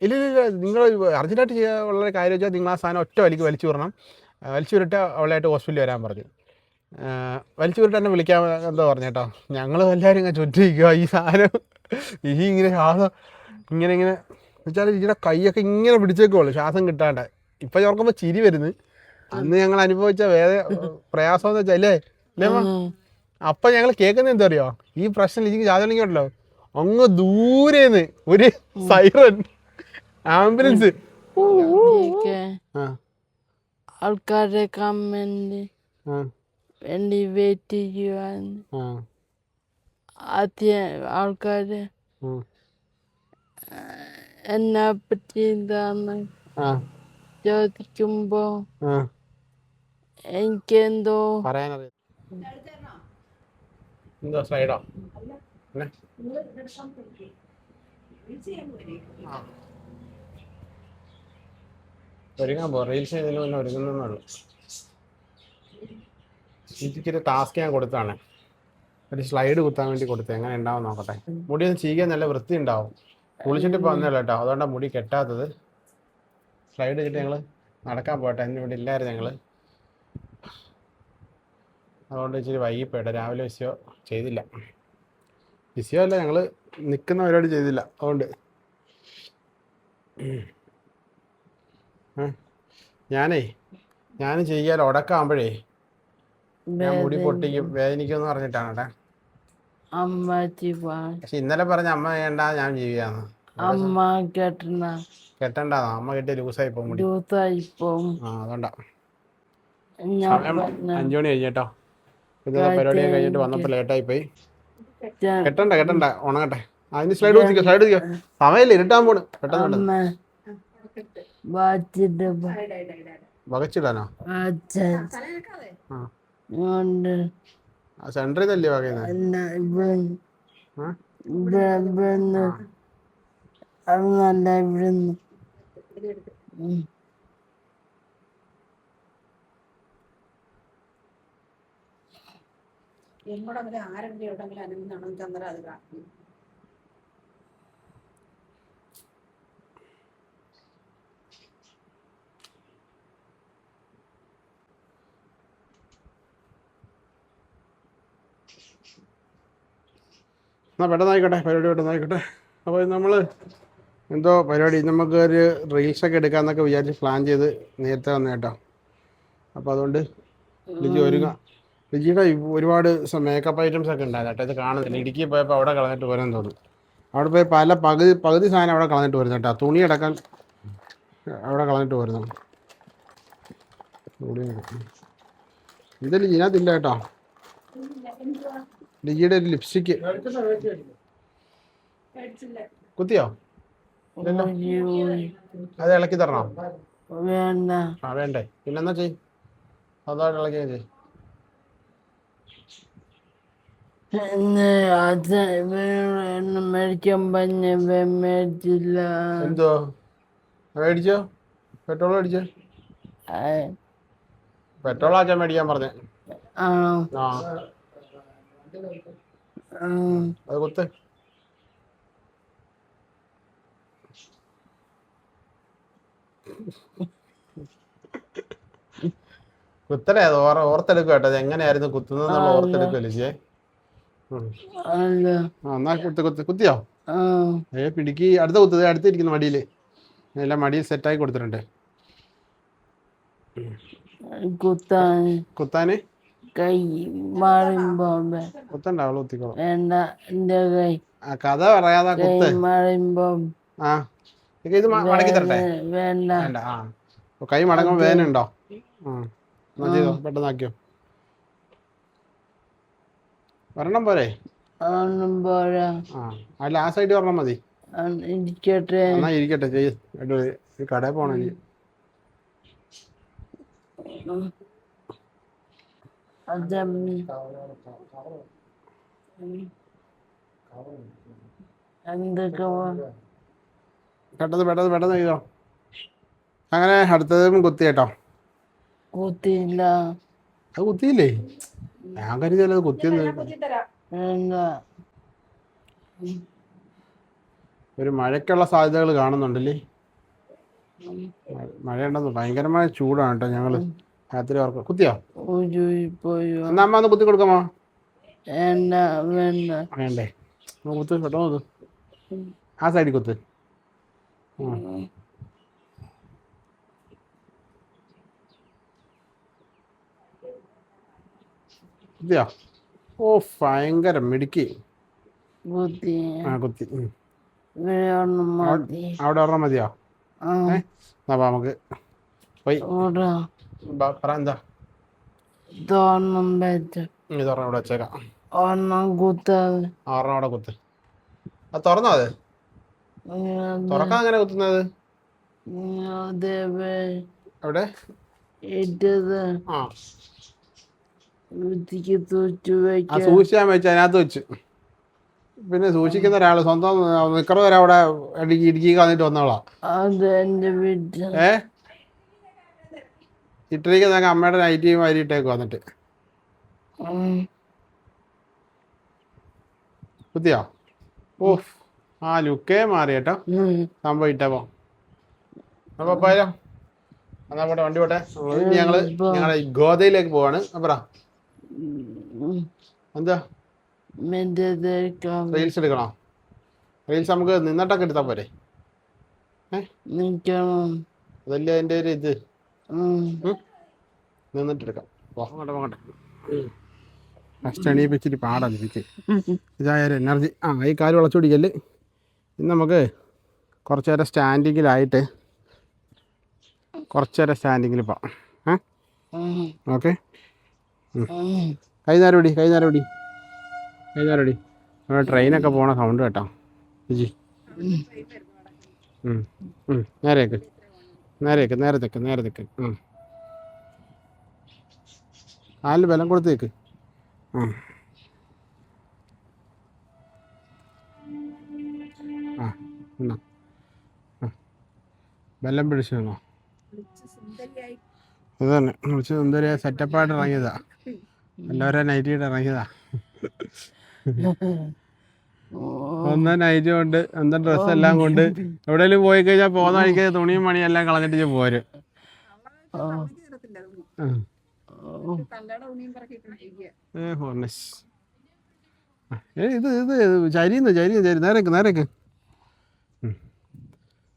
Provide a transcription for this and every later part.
ഇല്ല ഇല്ല ഇല്ല, നിങ്ങൾ അർജൻറ്റായിട്ട് ചെയ്യാനുള്ള കാര്യം വെച്ചാൽ നിങ്ങൾ ആ സാധനം ഒറ്റ വലിക്ക് വലിച്ചു വിടണം. വലിച്ചു വിട്ടിട്ട് അവളായിട്ട് ഹോസ്പിറ്റലിൽ വരാൻ പറഞ്ഞു. വലിച്ചു വിട്ടിട്ട് എന്നെ വിളിക്കാൻ എന്തോ പറഞ്ഞു കേട്ടോ. ഞങ്ങൾ എല്ലാവരും ഇങ്ങനെ ചുറ്റിരിക്കുക ഈ സാധനം ഇങ്ങനെ ശ്വാസം ഇങ്ങനെ ഇങ്ങനെ വെച്ചാൽ ഇതിൻ്റെ കൈയൊക്കെ ഇങ്ങനെ പിടിച്ചേക്കുള്ളൂ ശ്വാസം കിട്ടാണ്ട്. ഇപ്പം ചോർക്കുമ്പോൾ ചിരി വരുന്നു. അന്ന് ഞങ്ങൾ അനുഭവിച്ച പ്രയാസം എന്ന് വെച്ചാൽ അല്ലേ അല്ലേമ്മ. അപ്പം ഞങ്ങൾ കേൾക്കുന്നത് എന്താ അറിയോ, ഈ പ്രശ്നം എനിക്ക് ജാതകണെങ്കിൽ ഉണ്ടല്ലോ അങ്ങ് ദൂരേന്ന് ഒരു സൈറൻ ആംബുലൻസ്. ആ ആൾക്കാരെ കമന്റ് ആ വേണ്ടി വെയിറ്റ് ചെയ്യുവാൻ ആ ആദ്യം ആൾക്കാര് എന്നെ പറ്റി എന്താന്ന് ആ ചോദിക്കുമ്പോ ആ എനിക്കെന്തോ പറയാനറിയാം. എന്തോ സ്ലൈഡോ ഒരുങ്ങാൻ പോ. റീൽസ് ചെയ്തതിന് മുന്നേ ഒരുങ്ങുന്നുള്ളൂ. എനിക്കൊരു ടാസ്ക് ഞാൻ കൊടുത്താണ്, ഒരു സ്ലൈഡ് കുത്താൻ വേണ്ടി കൊടുത്തത്. എങ്ങനെ ഉണ്ടാവും നോക്കട്ടെ. മുടി ഒന്ന് ചീകാൻ നല്ല വൃത്തി ഉണ്ടാവും. കുളിച്ചിട്ട് ഇപ്പോൾ വന്നല്ലോ കേട്ടോ, അതുകൊണ്ടാണ് മുടി കെട്ടാത്തത്. സ്ലൈഡ് വെച്ചിട്ട് ഞങ്ങൾ നടക്കാൻ പോട്ടെ. അതിന് ഇവിടെ ഇല്ലായിരുന്നു ഞങ്ങൾ, അതുകൊണ്ട് ഇച്ചിരി വൈകിപ്പോട്ടെ. രാവിലെ വിഷയോ ചെയ്തില്ല. വിഷയോ അല്ല, ഞങ്ങൾ നിൽക്കുന്ന പരിപാടി ചെയ്തില്ല. അതുകൊണ്ട് ഞാൻ ചെയ്യാൻ ഉടക്കാകുമ്പോഴേ ഞാൻ മുടി പൊട്ടിക്കും, വേദനിക്കുമെന്ന് പറഞ്ഞിട്ടാണ് കേട്ടോ. അമ്മച്ചി പക്ഷെ ഇന്നലെ പറഞ്ഞ അമ്മ വേണ്ട ഞാൻ ചെയ്യാന്ന്. അമ്മ കെട്ടണ്ടാന്നോ? അമ്മ കെട്ടിയ ലൂസായി പോകും മുടി. ആ അതുകൊണ്ടാ. സമയം 5 മണി കഴിഞ്ഞേട്ടോ. ഇന്നത്തെ പരിപാടിയൊക്കെ കഴിഞ്ഞിട്ട് വന്നപ്പോൾ ലേറ്റായി പോയി. കെട്ടണ്ട ഉണങ്ങട്ടെ. അതിന് സ്ലൈഡ് കുത്തിക്കോ. സമയമില്ല, ഇരുട്ടാൻ പോണ്. പെട്ടെന്ന് വകച്ചിടാനോ? സെൻറ്ററിൽ തല്ലേ വകയുന്നത്. എങ്ങോടെങ്കിലും ആരെങ്കിലും എവിടെങ്കിലും അനങ്ങുന്നാണെങ്കിൽ അന്നേരം അത് കാണും. എന്നാൽ പെട്ടെന്നായിക്കോട്ടെ, പരിപാടി പെട്ടെന്നായിക്കോട്ടെ. അപ്പോൾ നമ്മൾ എന്തോ പരിപാടി, നമുക്കൊരു റീൽസൊക്കെ എടുക്കാമെന്നൊക്കെ വിചാരിച്ച് പ്ലാൻ ചെയ്ത് നേരത്തെ വന്നു കേട്ടോ. അപ്പോൾ അതുകൊണ്ട് ലിജി ഒരുങ്ങാം. ലിജിയുടെ ഒരുപാട് മേക്കപ്പ് ഐറ്റംസ് ഒക്കെ ഉണ്ടായിരുന്നു കേട്ടോ. ഇത് കാണുന്നില്ല. ഇടുക്കി പോയപ്പോൾ അവിടെ കളഞ്ഞിട്ട് പോരാൻ തോന്നുന്നു. അവിടെ പോയി പകുതി സാധനം അവിടെ കളഞ്ഞിട്ട് വരുന്നു കേട്ടോ. തുണി അടക്കാൻ അവിടെ കളഞ്ഞിട്ട് വരുന്നു. ഇത് ലിജിനകത്തില്ല കേട്ടോ. ലിജിയുടെ ഒരു ലിപ്സ്റ്റിക്ക് കുത്തിയോ? അത് ഇളക്കി തരണോ? വേണ്ട. ആ വേണ്ടേ, പിന്നെന്നാ ചെയ്, അതായിട്ട് ഇളക്കിയാ ചെയ്. മേടിക്കാൻ പറഞ്ഞ മേടിച്ചില്ല. എന്തോ മേടിച്ചോ? പെട്രോൾ മേടിച്ചോ? പെട്രോൾ ആച്ചാൻ മേടിക്കാൻ പറഞ്ഞേ. ആ അത് കുത്ത്. കുത്തലേ, അത് ഓർത്തെടുക്കും കേട്ടോ. അത് എങ്ങനെയായിരുന്നു കുത്തുന്നതെന്നുള്ള ഓർത്തെടുക്കുമല്ലോ ചെയ്യേ. എന്നാ കുത്തിയോ? പിടിക്ക്. അടുത്ത കുത്തത് അടുത്തിരിക്കുന്നു മടിയിൽ. എല്ലാം മടിയിൽ സെറ്റായി കൊടുത്തിട്ടുണ്ട്. കുത്താന് കൈ മാറുമ്പോ കുത്തണ്ട, അവള് കുത്തിക്കോളും. വേണ്ട, എന്റെ കൈ കഥ പറയാതാ കുത്ത്. മാറുമ്പോ ഇത് മടക്കി തരട്ടെ? വേണ്ട. വേണ്ട. കൈ മടങ്ങുമ്പോൾ വേദന ഉണ്ടോ? എന്നാ ചെയ്തോ, പെട്ടെന്നാക്കിയോ. ഒരെണ്ണം പോരെ? അല്ല, ആ സൈഡ് ഒരെണ്ണം മതി. ഇരിക്കട്ടെ. എന്നാ ഇരിക്കട്ടെ, ചെയ്യ്. കടയിൽ പോണ പെട്ടെന്ന് ചെയ്തോ. അങ്ങനെ അടുത്തതും കുത്തി കേട്ടോ. കുത്തിയില്ല. അത് കുത്തിയില്ലേ? ഞാൻ കരുതിയല്ലോ കുത്തിയെന്ന്. ഒരു മഴയ്ക്കുള്ള സാധ്യതകൾ കാണുന്നുണ്ടല്ലേ? മഴയുണ്ടെന്ന് ഭയങ്കരമായ ചൂടാണ് കേട്ടോ. ഞങ്ങൾ രാത്രി ഓർക്കും. കുത്തിയോ? എന്നാ അമ്മ ഒന്ന് കുത്തി കൊടുക്കാമോ? വേണ്ടേ? കുത്ത് പെട്ടെന്ന് കുത്ത്. ആ സൈഡിൽ കുത്ത്. കുത്തിയോ? ഓ ഭയങ്കര മിടുക്കി. ആ കുത്തി. അവിടെ ഒരെണ്ണം മതിയോ? നമുക്ക് പോയി പറ. എന്താ ഇതൊരെണ്ണം ഇവിടെ വെച്ചേക്കാം. ഒരെണ്ണം അവിടെ കുത്ത്. അത് തുറന്നോ? അത് തുറക്കാൻ എങ്ങനെ കുത്തുന്നത്? അവിടെ സൂക്ഷിച്ചാൻ വെച്ച് അതിനകത്ത് വെച്ച്. പിന്നെ സൂക്ഷിക്കുന്ന ഒരാള് സ്വന്തം നിക്കറ വരെ അവിടെ ഇടുക്കി കളഞ്ഞിട്ട് വന്നോളാം. ഇട്ടിരിക്കുന്ന അമ്മയുടെ നൈറ്റിയും അരിയിട്ടേക്ക് വന്നിട്ട്. കുത്തിയോ? ഓഫ് ആ ലുക്കേ മാറി കേട്ടോ സംഭവം ഇട്ടപ്പോ. അപ്പൊ പോയാലോ? എന്നാ പോട്ടെ, വണ്ടി പോട്ടെ. ഞങ്ങളെ ഗോതയിലേക്ക് പോവാണ്. പറ എന്താ? റീൽസ് എടുക്കണോ? റീൽസ് നമുക്ക് നിന്നിട്ടൊക്കെ എടുത്താ പോരെ? അതല്ലേ അതിന്റെ ഒരു ഇത്. നിന്നിട്ട് എടുക്കാം. പോകട്ടെ. ഫസ്റ്റ് എണീപ്പിച്ചിട്ട് പാടല്ലിരിക്കും. ഇതായാലും എനർജി. ഈ കാല് വളച്ചു പിടിക്കല്. ഇന്ന് നമുക്ക് കുറച്ചു നേരം സ്റ്റാൻഡിങ്ങിലായിട്ട് പോവാം. ഓക്കെ. കൈനേരം ഓടി. നമ്മുടെ ട്രെയിനൊക്കെ പോണ സൗണ്ട് കേട്ടോ ജിജി. നേരെ നിൽക്ക്. കാലിൽ ബലം കൊടുത്തേക്ക്. ബലം പിടിച്ചു നിന്നോ. അത് തന്നെ വിളിച്ച് സുന്ദരിയായി സെറ്റപ്പായിട്ട് ഇറങ്ങിയതാ. എല്ലാവരും നൈറ്റിയിട്ട് ഇറങ്ങിയതാ. ഒന്ന് നൈറ്റ് കൊണ്ട് എന്താ ഡ്രസ്സ് എല്ലാം കൊണ്ട് എവിടെയെങ്കിലും പോയി കഴിഞ്ഞാൽ പോകുന്ന വഴിക്ക് തുണിയും മണിയും എല്ലാം കളഞ്ഞിട്ട് പോരും. ഇത് ചരിയുന്നു. നേരേക്ക്.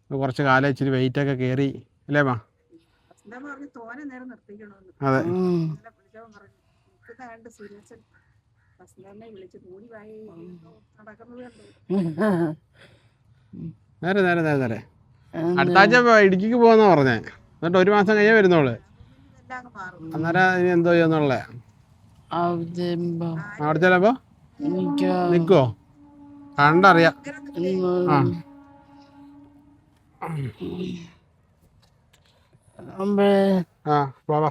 കുറച്ച് കാലം ഇച്ചിരി വെയിറ്റ് ഒക്കെ കയറി അല്ലേ മാ? അതെ. നേരെ അടുത്ത ആഴ്ച ഇടുക്കിക്ക് പോവാന്നാ പറഞ്ഞേ. എന്നിട്ട് 1 മാസം കഴിഞ്ഞേ വരുന്നോള്. അന്നേരം ഇനി എന്തോ ചെയ്യുന്നുള്ളേ? അവിടെ ചിലപ്പോ നിക്കുവോ? കണ്ടറിയാം.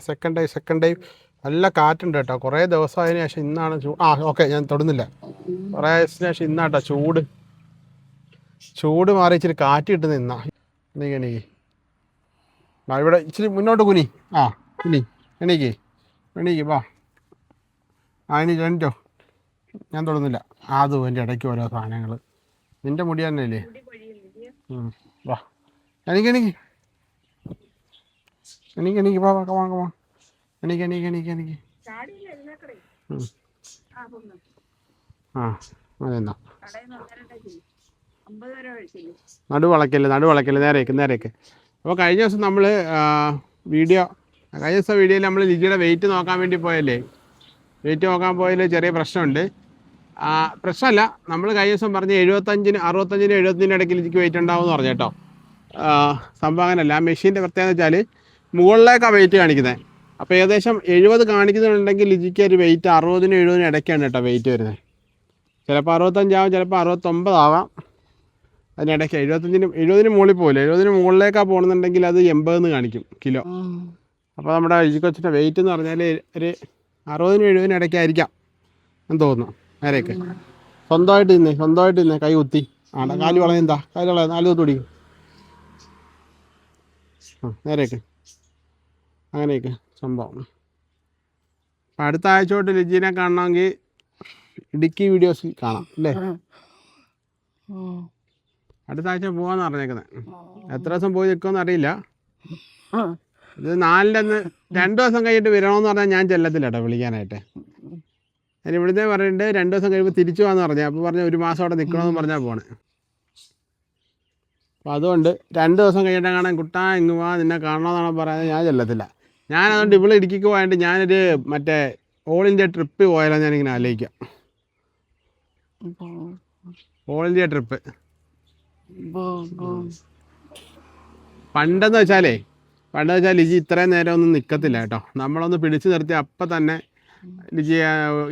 സെക്കൻഡ് ഡേ നല്ല കാറ്റുണ്ട് കേട്ടോ. കുറേ ദിവസമായതിനു ശേഷം ഇന്നാണ് ഓക്കെ ഞാൻ തൊടുന്നില്ല. കുറേ ദിവസത്തിന് ശേഷം ഇന്നാട്ടോ ചൂട് മാറി ഇച്ചിരി കാറ്റ് കിട്ടുന്ന ഇന്നാ. എണീക്ക് ഇവിടെ ഇച്ചിരി മുന്നോട്ട് കുനി. എണീക്ക് വാ. എണീറ്റോ. ഞാൻ തൊടുന്നില്ല. അതും എൻ്റെ ഇടയ്ക്ക് ഓരോ സാധനങ്ങൾ. നിന്റെ മുടി തന്നെയല്ലേ? വാ എണീക്ക് വാ. എണീക്ക്. അതെന്നാ നടുവളക്കല്ലേ. നേരേക്ക്. അപ്പോൾ കഴിഞ്ഞ ദിവസം വീഡിയോയിൽ നമ്മൾ ലിജിയുടെ വെയിറ്റ് നോക്കാൻ വേണ്ടി പോയല്ലേ. വെയിറ്റ് നോക്കാൻ പോയതിൽ ചെറിയ പ്രശ്നമുണ്ട്. പ്രശ്നമല്ല, നമ്മൾ കഴിഞ്ഞ ദിവസം പറഞ്ഞ് 65-നും 65-നും ഇടയ്ക്ക് ലിജിക്ക് വെയിറ്റ് ഉണ്ടാവുമെന്ന് പറഞ്ഞു കേട്ടോ. സംഭവം അങ്ങനെയല്ല. ആ മെഷീൻ്റെ പ്രത്യേകത വെച്ചാൽ മുകളിലേക്കാണ് വെയിറ്റ് കാണിക്കുന്നത്. അപ്പോൾ ഏകദേശം 70 കാണിക്കുന്നുണ്ടെങ്കിൽ ലിജിക്ക് ഒരു വെയിറ്റ് 60-നും 70-നും ഇടയ്ക്കാണ് കേട്ടോ വെയിറ്റ് വരുന്നത്. ചിലപ്പോൾ 65 ആവാം, ചിലപ്പോൾ 69 ആവാം. അതിനിടയ്ക്ക് 70-നും മുകളിൽ പോകില്ല. 70-ന് മുകളിലേക്കാണ് പോകുന്നുണ്ടെങ്കിൽ അത് 80 കാണിക്കും കിലോ. അപ്പോൾ നമ്മുടെ ലിജി കൊച്ചിൻ്റെ വെയിറ്റ് എന്ന് പറഞ്ഞാൽ ഒരു 60-നും 70-നും ഇടയ്ക്കായിരിക്കാം എന്ന് തോന്നുന്നു. നേരേക്ക് സ്വന്തമായിട്ട് ഇന്നേ കൈ കുത്തി. കാല് വളയുന്ന നാല് കുത്തി പിടിക്കും. നേരേക്ക് അങ്ങനെയൊക്കെ സംഭവം. അപ്പം അടുത്ത ആഴ്ച തൊട്ട് ലിജീനെ കാണണമെങ്കിൽ ഇടുക്കി വീഡിയോസിൽ കാണാം അല്ലേ? അടുത്ത ആഴ്ച പോകാമെന്ന് പറഞ്ഞേക്കുന്നത്. എത്ര ദിവസം പോയി നിൽക്കുമെന്ന് അറിയില്ല. ഇത് 4-ൻ്റെ അന്ന് 2 ദിവസം കഴിഞ്ഞിട്ട് വരണമെന്ന് പറഞ്ഞാൽ ഞാൻ ചെല്ലത്തില്ല കേട്ടോ വിളിക്കാനായിട്ട്. ഞാൻ ഇവിടുത്തെ പറഞ്ഞിട്ട് 2 ദിവസം കഴിയുമ്പോൾ തിരിച്ചു പോകാമെന്ന് പറഞ്ഞാൽ അപ്പോൾ പറഞ്ഞ 1 മാസം അവിടെ നിൽക്കണമെന്ന് പറഞ്ഞാൽ പോണേ. അപ്പോൾ അതുകൊണ്ട് 2 ദിവസം കഴിഞ്ഞിട്ട് കാണാൻ കുട്ടാ ഇങ്ങ് പോവാ നിന്നെ കാണണമെന്നാണ് പറയുന്നത്. ഞാൻ ചെല്ലത്തില്ല. ഞാൻ അതുകൊണ്ട് ഇവിടെ ഇടുക്കിക്ക് പോയിട്ട് ഞാനൊരു മറ്റേ ഓൾ ഇന്ത്യ ട്രിപ്പ് പോയാലോ ഞാനിങ്ങനെ ആലോചിക്കാം. ഓൾ ഇന്ത്യ ട്രിപ്പ് പണ്ടെന്ന് വെച്ചാൽ ലിജി ഇത്രയും നേരം ഒന്നും നിൽക്കത്തില്ല കേട്ടോ. നമ്മളൊന്ന് പിടിച്ചു നിർത്തി അപ്പം തന്നെ ലിജി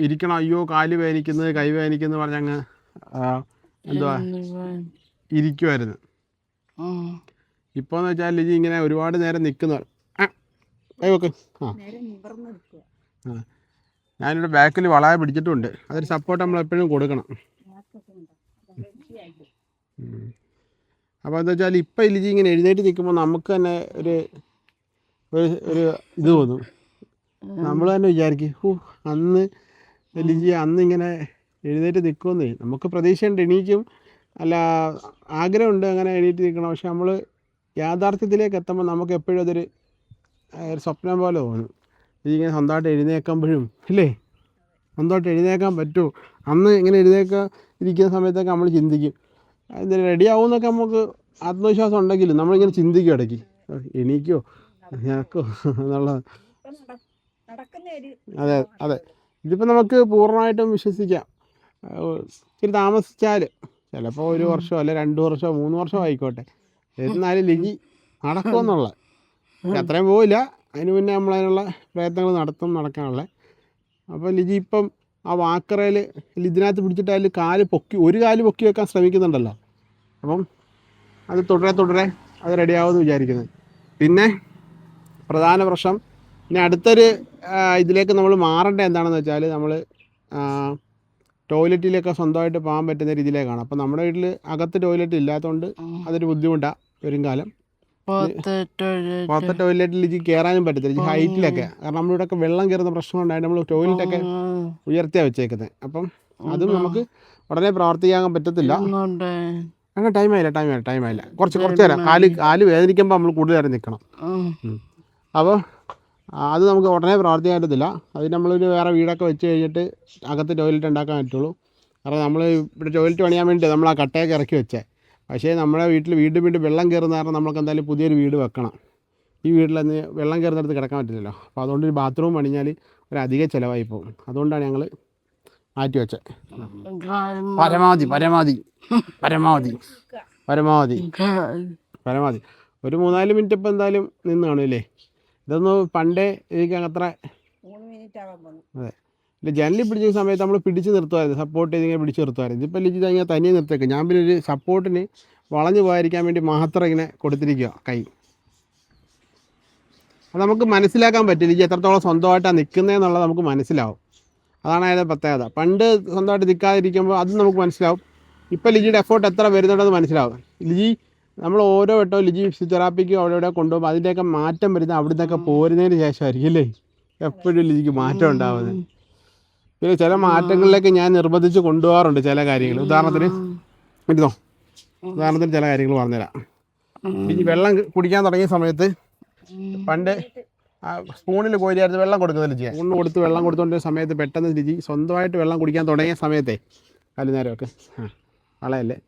ഇരിക്കണം, അയ്യോ കാല് വേദനിക്കുന്നത് കൈ വേദനിക്കുന്നത് പറഞ്ഞങ്ങ് എന്തുവാ ഇരിക്കുമായിരുന്നു. ഇപ്പോൾ എന്ന് വെച്ചാൽ ലിജി ഇങ്ങനെ ഒരുപാട് നേരം നിൽക്കുന്ന കൈവക്ക്. ഞാനിവിടെ ബാക്കിൽ വളയെ പിടിച്ചിട്ടുണ്ട്. അതൊരു സപ്പോർട്ട് നമ്മൾ എപ്പോഴും കൊടുക്കണം. അപ്പോൾ എന്താ വെച്ചാൽ ഇപ്പം ലിജി ഇങ്ങനെ എഴുന്നേറ്റ് നിൽക്കുമ്പോൾ നമുക്ക് തന്നെ ഒരു ഇത് തോന്നും. നമ്മൾ തന്നെ വിചാരിക്കും അന്ന് ലിജി ഇങ്ങനെ എഴുന്നേറ്റ് നിൽക്കുമെന്നേ. നമുക്ക് പ്രതീക്ഷയുണ്ട് എണീക്കും, അല്ല ആഗ്രഹമുണ്ട് അങ്ങനെ എണീറ്റ് നിൽക്കണം. പക്ഷെ നമ്മൾ യാഥാർത്ഥ്യത്തിലേക്ക് എത്തുമ്പോൾ നമുക്ക് എപ്പോഴും അതൊരു സ്വപ്നം പോലെ തോന്നും. ഇതിങ്ങനെ സ്വന്തമായിട്ട് എഴുന്നേൽക്കുമ്പോഴും ഇല്ലേ, സ്വന്തമായിട്ട് എഴുന്നേൽക്കാൻ പറ്റുമോ? അന്ന് ഇങ്ങനെ ഇരിക്കുന്ന സമയത്തൊക്കെ നമ്മൾ ചിന്തിക്കും എന്തിനാ റെഡി ആവുമെന്നൊക്കെ നമുക്ക് ആത്മവിശ്വാസം ഉണ്ടെങ്കിലും നമ്മളിങ്ങനെ ചിന്തിക്കും ഇടയ്ക്ക്, എണീക്കോ ഞാക്കോ എന്നുള്ളത്. അതെ അതെ, ഇതിപ്പോൾ നമുക്ക് പൂർണ്ണമായിട്ടും വിശ്വസിക്കാം. ഇത്തിരി താമസിച്ചാൽ ചിലപ്പോൾ 1 വർഷമോ അല്ലെ 2 വർഷമോ 3 വർഷമോ ആയിക്കോട്ടെ, എന്നാലും ലിജി നടക്കുമെന്നുള്ള അത്രയും പോവില്ല. അതിന് മുന്നേ നമ്മളതിനുള്ള പ്രയത്നങ്ങൾ നടക്കാനുള്ള. അപ്പോൾ ലിജി ഇപ്പം ആ വാക്കറയിൽ ഇതിനകത്ത് പിടിച്ചിട്ട് അതിൽ ഒരു കാല് പൊക്കി വെക്കാൻ ശ്രമിക്കുന്നുണ്ടല്ലോ. അപ്പം അത് തുടരെ അത് റെഡിയാവുമെന്ന് വിചാരിക്കുന്നത്. പിന്നെ പ്രധാന പ്രശ്നം ഇനി അടുത്തൊരു ഇതിലേക്ക് നമ്മൾ മാറേണ്ടത് എന്താണെന്ന് വെച്ചാൽ നമ്മൾ ടോയ്ലറ്റിലൊക്കെ സ്വന്തമായിട്ട് പോകാൻ പറ്റുന്ന രീതിയിലേക്കാണ്. അപ്പോൾ നമ്മുടെ വീട്ടിൽ അകത്ത് ടോയ്ലറ്റ് ഇല്ലാത്തതുകൊണ്ട് അതൊരു ബുദ്ധിമുട്ടാണ് വരും കാലം. പുറത്തെ ടോയ്ലറ്റിൽ ലിജി കയറാനും പറ്റത്തില്ല ഹൈറ്റിലൊക്കെ. കാരണം നമ്മളിവിടെയൊക്കെ വെള്ളം കയറുന്ന പ്രശ്നം ഉണ്ടായിട്ട് നമ്മൾ ടോയ്ലറ്റൊക്കെ ഉയർത്തിയാണ് വെച്ചേക്കുന്നത്. അപ്പം അതും നമുക്ക് ഉടനെ പ്രവർത്തിക്കാൻ പറ്റത്തില്ല. അങ്ങനെ ടൈമായില്ല കുറച്ച് നേരം കാല് വേദനിക്കുമ്പോൾ നമ്മൾ കൂടുതൽ നേരം നിൽക്കണം. അപ്പോൾ അത് നമുക്ക് ഉടനെ പ്രവർത്തിക്കാൻ പറ്റത്തില്ല. അതിന് നമ്മളൊരു വേറെ വീടൊക്കെ വെച്ച് കഴിഞ്ഞിട്ട് അകത്ത് ടോയ്ലറ്റ് ഉണ്ടാക്കാൻ പറ്റുള്ളൂ. കാരണം നമ്മൾ ഇവിടെ ടോയ്ലറ്റ് പണിയാൻ വേണ്ടി നമ്മൾ ആ കട്ടയൊക്കെ ഇറക്കി വെച്ചേ. പക്ഷേ നമ്മുടെ വീട്ടിൽ വീണ്ടും വെള്ളം കയറുന്ന കാരണം നമുക്ക് എന്തായാലും പുതിയൊരു വീട് വെക്കണം. ഈ വീട്ടിലന്ന് വെള്ളം കയറുന്നിടത്ത് കിടക്കാൻ പറ്റില്ലല്ലോ. അപ്പോൾ അതുകൊണ്ട് ഒരു ബാത്റൂം പണിഞ്ഞാൽ ഒരു അധിക ചിലവായി പോകും. അതുകൊണ്ടാണ് ഞങ്ങൾ മാറ്റി വെച്ചത്. പരമാവധി ഒരു 3-4 മിനിറ്റ് ഇപ്പം എന്തായാലും നിന്ന് കാണുമല്ലേ. ഇതൊന്നും പണ്ടേ എനിക്ക് അത്ര അതെ ഇല്ല, ജനലിൽ പിടിച്ച സമയത്ത് നമ്മൾ പിടിച്ച് നിർത്തുമായിരുന്നു, സപ്പോർട്ട് ചെയ്ത് ഇങ്ങനെ പിടിച്ച് നിർത്തുമായിരുന്നു. ഇതിപ്പോൾ ലിജി ഇങ്ങനെ തനിയെ നിർത്തേക്കും. ഞാൻ പിന്നെ ഒരു സപ്പോർട്ടിന് വളഞ്ഞു പോകാതിരിക്കാൻ വേണ്ടി മാത്രം ഇങ്ങനെ കൊടുത്തിരിക്കുക കൈ. അത് നമുക്ക് മനസ്സിലാക്കാൻ പറ്റും ലിജി എത്രത്തോളം സ്വന്തമായിട്ടാണ് നിൽക്കുന്നതെന്നുള്ളത് നമുക്ക് മനസ്സിലാവും. അതാണ് അതിൻ്റെ പ്രത്യേകത. പണ്ട് സ്വന്തമായിട്ട് നിൽക്കാതിരിക്കുമ്പോൾ അതും നമുക്ക് മനസ്സിലാവും. ഇപ്പോൾ ലിജിയുടെ എഫേർട്ട് എത്ര വരുന്നുണ്ടെന്ന് മനസ്സിലാവും. ലിജി നമ്മൾ ഓരോ വട്ടവും ലിജി ഫിസിയോതെറാപ്പിക്ക് അവിടെ കൊണ്ടുപോകുമ്പോൾ അതിൻ്റെയൊക്കെ മാറ്റം വരുന്നത് അവിടെ നിന്നൊക്കെ പോരുന്നതിന് ശേഷമായിരിക്കും അല്ലേ എപ്പോഴും ലിജിക്ക് മാറ്റം ഉണ്ടാവുന്നത്. പിന്നെ ചില മാറ്റങ്ങളിലേക്ക് ഞാൻ നിർബന്ധിച്ച് കൊണ്ടുപോകാറുണ്ട് ചില കാര്യങ്ങൾ. ഉദാഹരണത്തിന് ചില കാര്യങ്ങൾ പറഞ്ഞുതരാം. ലിജി വെള്ളം കുടിക്കാൻ തുടങ്ങിയ സമയത്ത് പണ്ട് സ്പൂണിൽ കോരിയായിരുന്നു വെള്ളം കൊടുക്കുന്നത് ലിജി. സ്പൂണിന് കൊടുത്ത് വെള്ളം കൊടുത്തുകൊണ്ടിരുന്ന സമയത്ത് പെട്ടെന്ന് ലിജി സ്വന്തമായിട്ട് വെള്ളം കുടിക്കാൻ തുടങ്ങിയ സമയത്തെ നേരമൊക്കെ വളയല്ലേ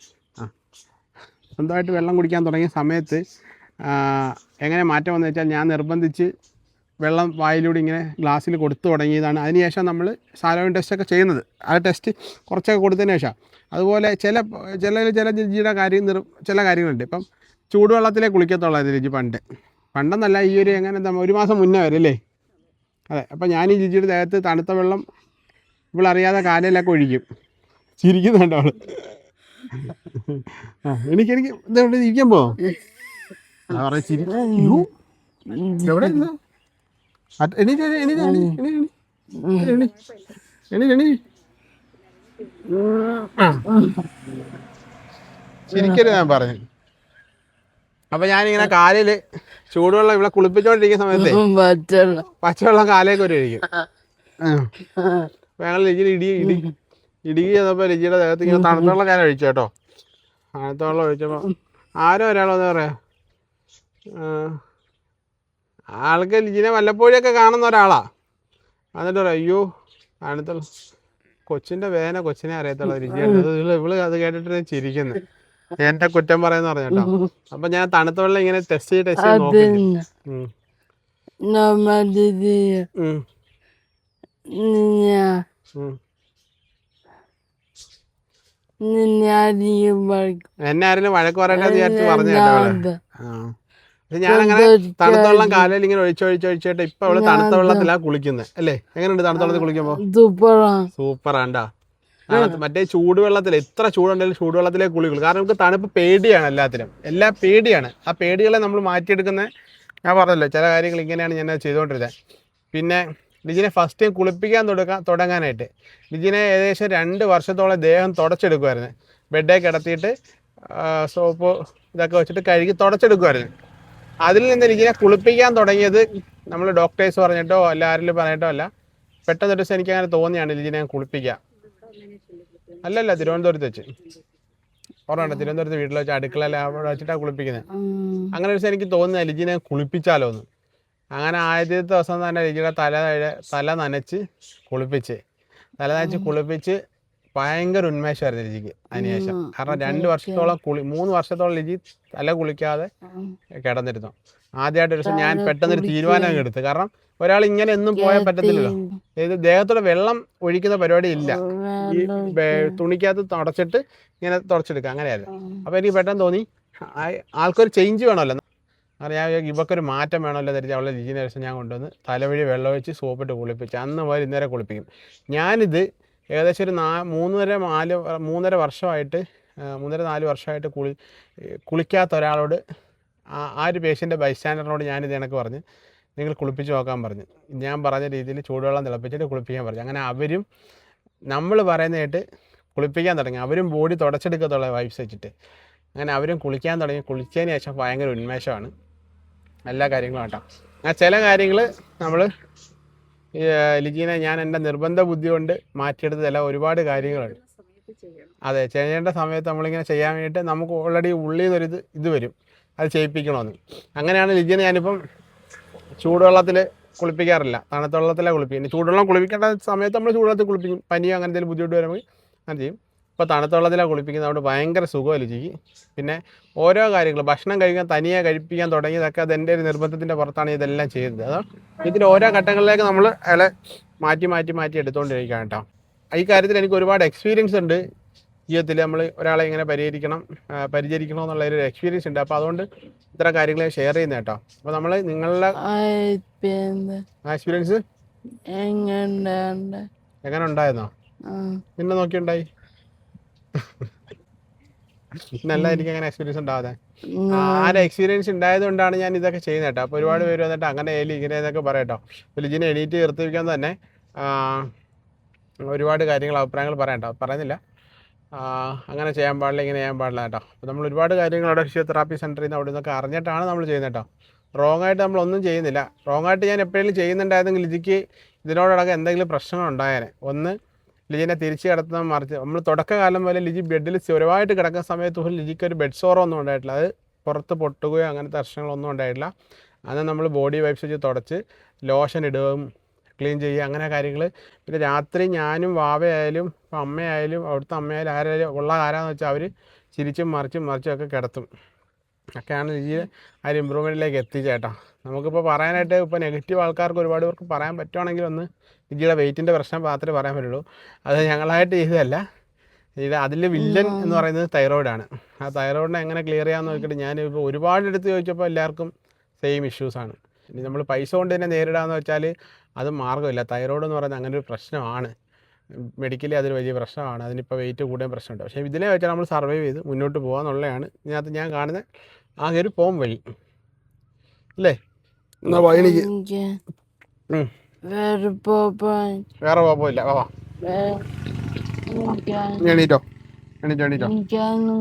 സ്വന്തമായിട്ട് വെള്ളം കുടിക്കാൻ തുടങ്ങിയ സമയത്ത് എങ്ങനെ മാറ്റം വന്നു വെച്ചാൽ ഞാൻ നിർബന്ധിച്ച് വെള്ളം വായിലൂടെ ഇങ്ങനെ ഗ്ലാസ്സിൽ കൊടുത്തു തുടങ്ങിയതാണ്. അതിനുശേഷം നമ്മൾ സാലോയിൻ ടെസ്റ്റൊക്കെ ചെയ്യുന്നത്. ആ ടെസ്റ്റ് കുറച്ചൊക്കെ കൊടുത്തതിന് ശേഷം അതുപോലെ ചില ലിജിയുടെ ചില കാര്യങ്ങളുണ്ട്. ഇപ്പം ചൂടുവെള്ളത്തിലേ കുളിക്കത്തുള്ളായിരുന്നു ലിജി പണ്ടെന്നല്ല ഈ ഒരു എങ്ങനെ 1 മാസം മുന്നേ വരെ അല്ലേ. അതെ, അപ്പം ഞാൻ ഈ ലിജിയുടെ ദേഹത്ത് തണുത്ത വെള്ളം ഇവളറിയാതെ കാലയിലൊക്കെ ഒഴിക്കും. ചിരിക്കുന്നുണ്ട് അവൾ. എനിക്ക് ഇതെവിടെ ഇരിക്കാൻ പോ പറഞ്ഞ ചിരി എവിടെ ശരിക്കരുത് ഞാൻ പറഞ്ഞു. അപ്പൊ ഞാനിങ്ങനെ കാലില് ചൂടുവെള്ളം ഇവിടെ കുളിപ്പിച്ചോണ്ടിരിക്കുന്ന സമയത്ത് പച്ചവെള്ളം കാലേക്ക് ഒരു ഒഴിക്കും. ഞങ്ങൾ ലിജിയുടെ ഇടുക്കി ചെയ്തപ്പോൾ ലിജിയുടെ ദേഹത്ത് ഇങ്ങനെ തണുത്തുള്ള ഞാൻ ഒഴിച്ചു കേട്ടോ. തണുത്ത വെള്ളം ഒഴിച്ചപ്പോൾ ആരോ ഒരാളെന്ന് പറയാം ആൾക്ക് ലിജിനെ വല്ലപ്പോഴൊക്കെ കാണുന്ന ഒരാളാ. എന്നിട്ട് പറയാം അയ്യോ തണുത്ത കൊച്ചിൻ്റെ വേദന കൊച്ചിനെ അറിയത്തുള്ളൂ ലിജിയുണ്ട്. ഇവള് അത് കേട്ടിട്ട് ചിരിക്കുന്നു. എൻ്റെ കുറ്റം പറയുന്ന പറഞ്ഞു കേട്ടോ. അപ്പം ഞാൻ തണുത്ത വെള്ളം ഇങ്ങനെ ടെസ്റ്റ് ചെയ്ത് നോക്കി. എന്നെ ആരെങ്കിലും വഴക്ക് പറയട്ടെന്ന് വിചാരിച്ച് പറഞ്ഞു കേട്ടോ അവള്. പക്ഷെ ഞാനങ്ങനെ തണുത്ത വെള്ളം കാലയിൽ ഇങ്ങനെ ഒഴിച്ചൊഴിച്ചിട്ട് ഇപ്പൊ അവള് തണുത്ത വെള്ളത്തിലാണ് കുളിക്കുന്നത് അല്ലേ? എങ്ങനെയുണ്ട് തണുത്ത വെള്ളത്തിൽ കുളിക്കുമ്പോ? സൂപ്പറാണ്ടാ. മറ്റേ ചൂടുവെള്ളത്തിൽ എത്ര ചൂടുണ്ടെങ്കിലും ചൂടുവെള്ളത്തിലേ കുളിക്കുള്ളൂ. കാരണം നമുക്ക് തണുപ്പ് പേടിയാണ്, എല്ലാത്തിനും എല്ലാം പേടിയാണ്. ആ പേടികളെ നമ്മൾ മാറ്റിയെടുക്കുന്ന ഞാൻ പറഞ്ഞല്ലോ ചില കാര്യങ്ങൾ ഇങ്ങനെയാണ് ഞാൻ ചെയ്തുകൊണ്ടിരുന്നത്. പിന്നെ ലിജിനെ ഫസ്റ്റ് ടൈം കുളിപ്പിക്കാൻ തുടങ്ങാനായിട്ട് ലിജിനെ ഏകദേശം 2 വർഷത്തോളം ദേഹം തുടച്ചെടുക്കുമായിരുന്നു. ബെഡേ കിടത്തിയിട്ട് സോപ്പ് ഇതൊക്കെ വെച്ചിട്ട് കഴുകി തുടച്ചെടുക്കുമായിരുന്നു. അതിൽ നിന്ന് ലിജിനെ കുളിപ്പിക്കാൻ തുടങ്ങിയത് നമ്മൾ ഡോക്ടേഴ്സ് പറഞ്ഞിട്ടോ അല്ല ആരെങ്കിലും പറഞ്ഞിട്ടോ അല്ല, പെട്ടെന്ന് ഒരു ദിവസം എനിക്ക് അങ്ങനെ തോന്നിയാണ് ലിജിനെ കുളിപ്പിക്കാം. അല്ലല്ല, തിരുവനന്തപുരത്ത് വെച്ച് ഓർമ്മയുണ്ട്. തിരുവനന്തപുരത്ത് വീട്ടിൽ വെച്ച് അടുക്കളയിൽ അവിടെ വെച്ചിട്ടാണ് കുളിപ്പിക്കുന്നത്. അങ്ങനെ ഒരു ദിവസം എനിക്ക് തോന്നുന്നത് ലിജിനെ കുളിപ്പിച്ചാലോ എന്ന്. അങ്ങനെ ആദ്യത്തെ ദിവസം തന്നെ ലിജിയുടെ തല നനച്ച് കുളിപ്പിച്ച് ഭയങ്കര ഉന്മേഷമായിരുന്നു ലിജിക്ക് അതിനുശേഷം. കാരണം 2 വർഷത്തോളം 3 വർഷത്തോളം ലിജി തല കുളിക്കാതെ കിടന്നിരുന്നു. ആദ്യമായിട്ട് ഒരു ദിവസം ഞാൻ പെട്ടെന്നൊരു തീരുമാനം എടുത്തു. കാരണം ഒരാൾ ഇങ്ങനെ ഒന്നും പോയാൽ പറ്റത്തില്ലല്ലോ. ഇത് ദേഹത്തോടെ വെള്ളം ഒഴിക്കുന്ന പരിപാടി ഇല്ല, ഈ തുണിക്കകത്ത് തുടച്ചിട്ട് ഇങ്ങനെ തുടച്ചെടുക്കുക അങ്ങനെയായിരുന്നു. അപ്പോൾ എനിക്ക് പെട്ടെന്ന് തോന്നി ആൾക്കൊരു ചേഞ്ച് വേണമല്ലോ. കാരണം ഞാൻ ഇവക്കൊരു മാറ്റം വേണമല്ലോ ധരിച്ച് അവളെ ലിജിനെ ദിവസം ഞാൻ കൊണ്ടുവന്ന് തലവഴി വെള്ളം ഒഴിച്ച് സോപ്പിട്ട് കുളിപ്പിച്ച് അന്ന് മുതൽ ഇന്നേരെ കുളിപ്പിക്കും. ഞാനിത് ഏകദേശം ഒരു 3.5 വർഷമായിട്ട് 3.5 വർഷമായിട്ട് കുളിക്കാത്ത ഒരാളോട് ആ ഒരു പേഷ്യൻ്റെ ബൈസ്റ്റാൻഡറിനോട് ഞാനിത് കണക്ക് പറഞ്ഞ് നിങ്ങൾ കുളിപ്പിച്ച് നോക്കാൻ പറഞ്ഞു. ഞാൻ പറഞ്ഞ രീതിയിൽ ചൂടുവെള്ളം തിളപ്പിച്ചിട്ട് കുളിപ്പിക്കാൻ പറഞ്ഞു. അങ്ങനെ അവരും നമ്മൾ പറയുന്നതായിട്ട് കുളിപ്പിക്കാൻ തുടങ്ങി. അവരും ബോഡി തുടച്ചെടുക്കത്തുള്ള വൈബ്സ് വെച്ചിട്ട് അങ്ങനെ അവരും കുളിക്കാൻ തുടങ്ങി. കുളിച്ചതിന് ശേഷം ഭയങ്കര ഉന്മേഷമാണ് എല്ലാ കാര്യങ്ങളും കേട്ടോ. അങ്ങനെ ചില കാര്യങ്ങൾ നമ്മൾ ലിജിനെ ഞാൻ എൻ്റെ നിർബന്ധ ബുദ്ധി കൊണ്ട് മാറ്റിയെടുത്തതല്ല, ഒരുപാട് കാര്യങ്ങളുണ്ട്. അതെ, ചെയ്യേണ്ട സമയത്ത് നമ്മളിങ്ങനെ ചെയ്യാൻ വേണ്ടിയിട്ട് നമുക്ക് ഓൾറെഡി ഉള്ളിൽ നിന്നൊരു ഇത് വരും, അത് ചെയ്യിപ്പിക്കണമെന്ന്. അങ്ങനെയാണ് ലിജിനെ ഞാനിപ്പം ചൂടുവെള്ളത്തിൽ കുളിപ്പിക്കാറില്ല, തണുത്ത വെള്ളത്തിലാണ് കുളിപ്പിക്കുന്നത്. ചൂടുവെള്ളം കുളിപ്പിക്കേണ്ട സമയത്ത് നമ്മൾ ചൂടുവെള്ളത്തിൽ കുളിപ്പിക്കും. പനിയോ അങ്ങനെ എന്തെങ്കിലും ബുദ്ധിമുട്ട് വരുമ്പോൾ അങ്ങനെ ചെയ്യും. ഇപ്പോൾ തണുത്ത വെള്ളത്തിലാണ് കുളിപ്പിക്കുന്നത്, അതുകൊണ്ട് ഭയങ്കര സുഖമല്ല ലിജിക്ക്. പിന്നെ ഓരോ കാര്യങ്ങൾ ഭക്ഷണം കഴിക്കാൻ തനിയെ കഴിപ്പിക്കാൻ തുടങ്ങിയതൊക്കെ അത് എൻ്റെ ഒരു നിർബന്ധത്തിൻ്റെ പുറത്താണ് ഇതെല്ലാം ചെയ്തത്. അതോ ഇതിൻ്റെ ഓരോ ഘട്ടങ്ങളിലേക്ക് നമ്മൾ അയാളെ മാറ്റി എടുത്തുകൊണ്ടിരിക്കുകയാണ് കേട്ടോ. ഈ കാര്യത്തിൽ എനിക്ക് ഒരുപാട് എക്സ്പീരിയൻസ് ഉണ്ട് ജീവിതത്തിൽ. നമ്മൾ ഒരാളെ ഇങ്ങനെ പരിചരിക്കണം എന്നുള്ളൊരു എക്സ്പീരിയൻസ് ഉണ്ട്. അപ്പോൾ അതുകൊണ്ട് ഇത്ര കാര്യങ്ങൾ ഷെയർ ചെയ്യുന്നത് കേട്ടോ. അപ്പോൾ നമ്മൾ നിങ്ങളുടെ എക്സ്പീരിയൻസ് എങ്ങനെ ഉണ്ടായിരുന്നോ? നിന്നെ നോക്കിയുണ്ടായി പിന്നല്ല എനിക്ക് അങ്ങനെ എക്സ്പീരിയൻസ് ഉണ്ടാവാതെ ആരെ എക്സ്പീരിയൻസ് ഉണ്ടായത് കൊണ്ടാണ് ഞാൻ ഇതൊക്കെ ചെയ്യുന്നത് കേട്ടോ. അപ്പോൾ ഒരുപാട് പേര് വന്നിട്ട് അങ്ങനെ ഇങ്ങനെ എന്നൊക്കെ പറയട്ടോ. അപ്പോൾ ലിജിനെ എണീറ്റ് നിർത്തിപ്പിക്കാൻ തന്നെ ഒരുപാട് അഭിപ്രായങ്ങൾ പറയട്ടോ. പറയുന്നില്ല അങ്ങനെ ചെയ്യാൻ പാടില്ല, ഇങ്ങനെ ചെയ്യാൻ പാടില്ല കേട്ടോ. അപ്പോൾ നമ്മൾ ഒരുപാട് കാര്യങ്ങൾ അവിടെ ഫിസിയോതെറാപ്പി സെൻറ്ററിൽ നിന്ന് അവിടെ നിന്നൊക്കെ അറിഞ്ഞിട്ടാണ് നമ്മൾ ചെയ്യുന്നത് കേട്ടോ. റോങ് ആയിട്ട് നമ്മളൊന്നും ചെയ്യുന്നില്ല. റോങ് ആയിട്ട് ഞാൻ എപ്പോഴെങ്കിലും ചെയ്യുന്നുണ്ടായിരുന്നെങ്കിൽ ലിജിക്ക് ഇതിനോടൊക്കെ എന്തെങ്കിലും പ്രശ്നങ്ങൾ ഉണ്ടായേനെ. ഒന്ന്, ലിജിനെ തിരിച്ച് കിടത്തുന്ന മറിച്ച് നമ്മൾ തുടക്കകാലം പോലെ ലിജി ബെഡിൽ സ്ഥിരമായിട്ട് കിടക്കുന്ന സമയത്ത് പോലും ലിജിക്ക് ഒരു ബെഡ് സോറോ ഒന്നും ഉണ്ടായിട്ടില്ല. അത് പുറത്ത് പൊട്ടുകയോ അങ്ങനത്തെ പ്രശ്നങ്ങളൊന്നും ഉണ്ടായിട്ടില്ല. അന്ന് നമ്മൾ ബോഡി വൈപ്സ് വെച്ച് തുടച്ച് ലോഷൻ ഇടുകയും ക്ലീൻ ചെയ്യുക അങ്ങനെ കാര്യങ്ങൾ. പിന്നെ രാത്രി ഞാനും വാവയായാലും ഇപ്പം അമ്മയായാലും അവിടുത്തെ അമ്മയായാലും ആരായാലും ഉള്ള ആരാന്ന് വെച്ചാൽ അവർ ചിരിച്ചും മറിച്ചും ഒക്കെ കിടത്തും. ഒക്കെയാണ് ലിജിയെ ആ ഒരു ഇമ്പ്രൂവ്മെൻറ്റിലേക്ക് എത്തിച്ചേട്ടാ. നമുക്കിപ്പോൾ പറയാനായിട്ട് ഇപ്പോൾ നെഗറ്റീവ് ആൾക്കാർക്ക് ഒരുപാട് പേർക്ക് പറയാൻ പറ്റുവാണെങ്കിൽ ഒന്ന് ലിജിയുടെ വെയിറ്റിൻ്റെ പ്രശ്നം മാത്രമേ പറയാൻ പറ്റുള്ളൂ. അത് ഞങ്ങളായിട്ട് ചെയ്തതല്ല. അതിൽ വില്ലൻ എന്ന് പറയുന്നത് തൈറോയിഡാണ്. ആ തൈറോയിഡിനെ എങ്ങനെ ക്ലിയർ ചെയ്യാമെന്ന് നോക്കിയിട്ട് ഞാനിപ്പോൾ ഒരുപാട് എടുത്ത് ചോദിച്ചപ്പോൾ എല്ലാവർക്കും സെയിം ഇഷ്യൂസാണ്. ഇനി നമ്മൾ പൈസ കൊണ്ട് തന്നെ നേരിടാമെന്ന് വെച്ചാൽ അത് മാർഗ്ഗമില്ല. തൈറോയിഡ് എന്ന് പറയുന്നത് അങ്ങനെ ഒരു പ്രശ്നമാണ്. മെഡിക്കലി അതൊരു വലിയ പ്രശ്നമാണ്. അതിനിപ്പോൾ വെയിറ്റ് കൂടിയ പ്രശ്നമുണ്ട്. പക്ഷേ ഇതിനെ വെച്ചാൽ നമ്മൾ സർവൈവ് ചെയ്ത് മുന്നോട്ട് പോകാമെന്നുള്ളതാണ് ഇതിനകത്ത് ഞാൻ കാണുന്ന ആ ഒരു പോം വഴി അല്ലേ. എന്നാ എനിക്ക് വേറെ കുഴപ്പമില്ല. വാ എണീറ്റോ നിൽക്കാനൊന്നും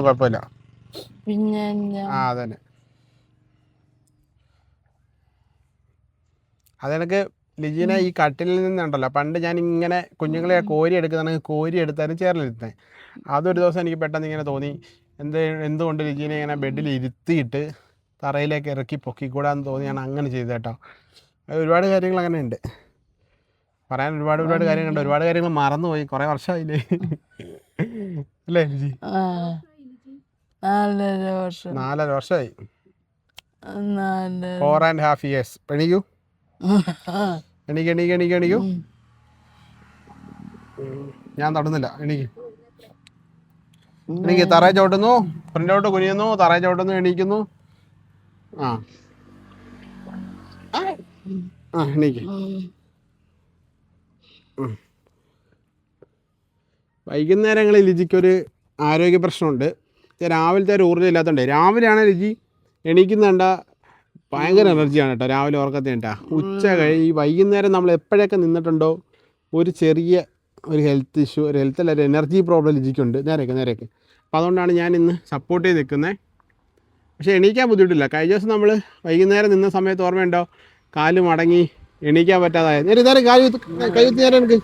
കുഴപ്പമില്ല. പിന്നെ അതന്നെ അതെനിക്ക് ലിജീനെ ഈ കട്ടിലിൽ നിന്നുണ്ടല്ലോ പണ്ട് ഞാൻ ഇങ്ങനെ കുഞ്ഞുങ്ങളെ കോരി എടുക്കുന്നുണ്ടെങ്കിൽ കോരി എടുത്താലും ചേർന്നിരുത്തേ. അതൊരു ദിവസം എനിക്ക് പെട്ടെന്ന് ഇങ്ങനെ തോന്നി, എന്തുകൊണ്ട് ലിജീനെ ഇങ്ങനെ ബെഡിൽ ഇരുത്തിയിട്ട് തറയിലേക്ക് ഇറക്കി പൊക്കിക്കൂടാന്ന് തോന്നിയാണ് അങ്ങനെ ചെയ്തത് കേട്ടോ. ഒരുപാട് കാര്യങ്ങൾ അങ്ങനെ ഉണ്ട് പറയാൻ, ഒരുപാട് കാര്യങ്ങളുണ്ട്. ഒരുപാട് കാര്യങ്ങൾ മറന്നുപോയി, കുറേ വർഷമായില്ലേ അല്ലേ ലിജി? 4.5 വർഷം. 4.5 വർഷമായി. 4. 4.5 years. എണീക്കൂ, എണീക്കൂ. ഞാൻ തൊടുന്നില്ല, എനിക്ക് തറയിൽ ചവിട്ടുന്നു, ഫ്രണ്ടോട്ട് കുനിയുന്നു, തറയിൽ ചവിട്ടുന്നു, എണീക്കുന്നു. എണീക്ക്. വൈകുന്നേരങ്ങളിൽ ലിജിക്കൊരു ആരോഗ്യ പ്രശ്നമുണ്ട്. രാവിലത്തെ ഒരു ഊർജ്ജം ഇല്ലാത്തതുകൊണ്ട്, രാവിലെയാണ് ലിജി എണീക്കുന്നുണ്ട ഭയങ്കര എനർജിയാണ് കേട്ടോ രാവിലെ ഉറക്കത്തിനിട്ടാ. ഉച്ച ഈ വൈകുന്നേരം നമ്മൾ എപ്പോഴൊക്കെ നിന്നിട്ടുണ്ടോ ഒരു ചെറിയ ഒരു ഹെൽത്ത് ഇഷ്യൂ, ഒരു എനർജി പ്രോബ്ലം ലിജിക്കുണ്ട്. നേരെയൊക്കെ അപ്പോൾ അതുകൊണ്ടാണ് ഞാൻ ഇന്ന് സപ്പോർട്ട് ചെയ്ത് നിൽക്കുന്നത്. പക്ഷേ എണീക്കാൻ ബുദ്ധിമുട്ടില്ല. കഴിഞ്ഞ ദിവസം നമ്മൾ വൈകുന്നേരം നിന്ന സമയത്ത് ഓർമ്മയുണ്ടോ, കാല് മടങ്ങി എണീക്കാൻ പറ്റാതായ നേരെ കൈകുത്തി നേരെ എനിക്ക്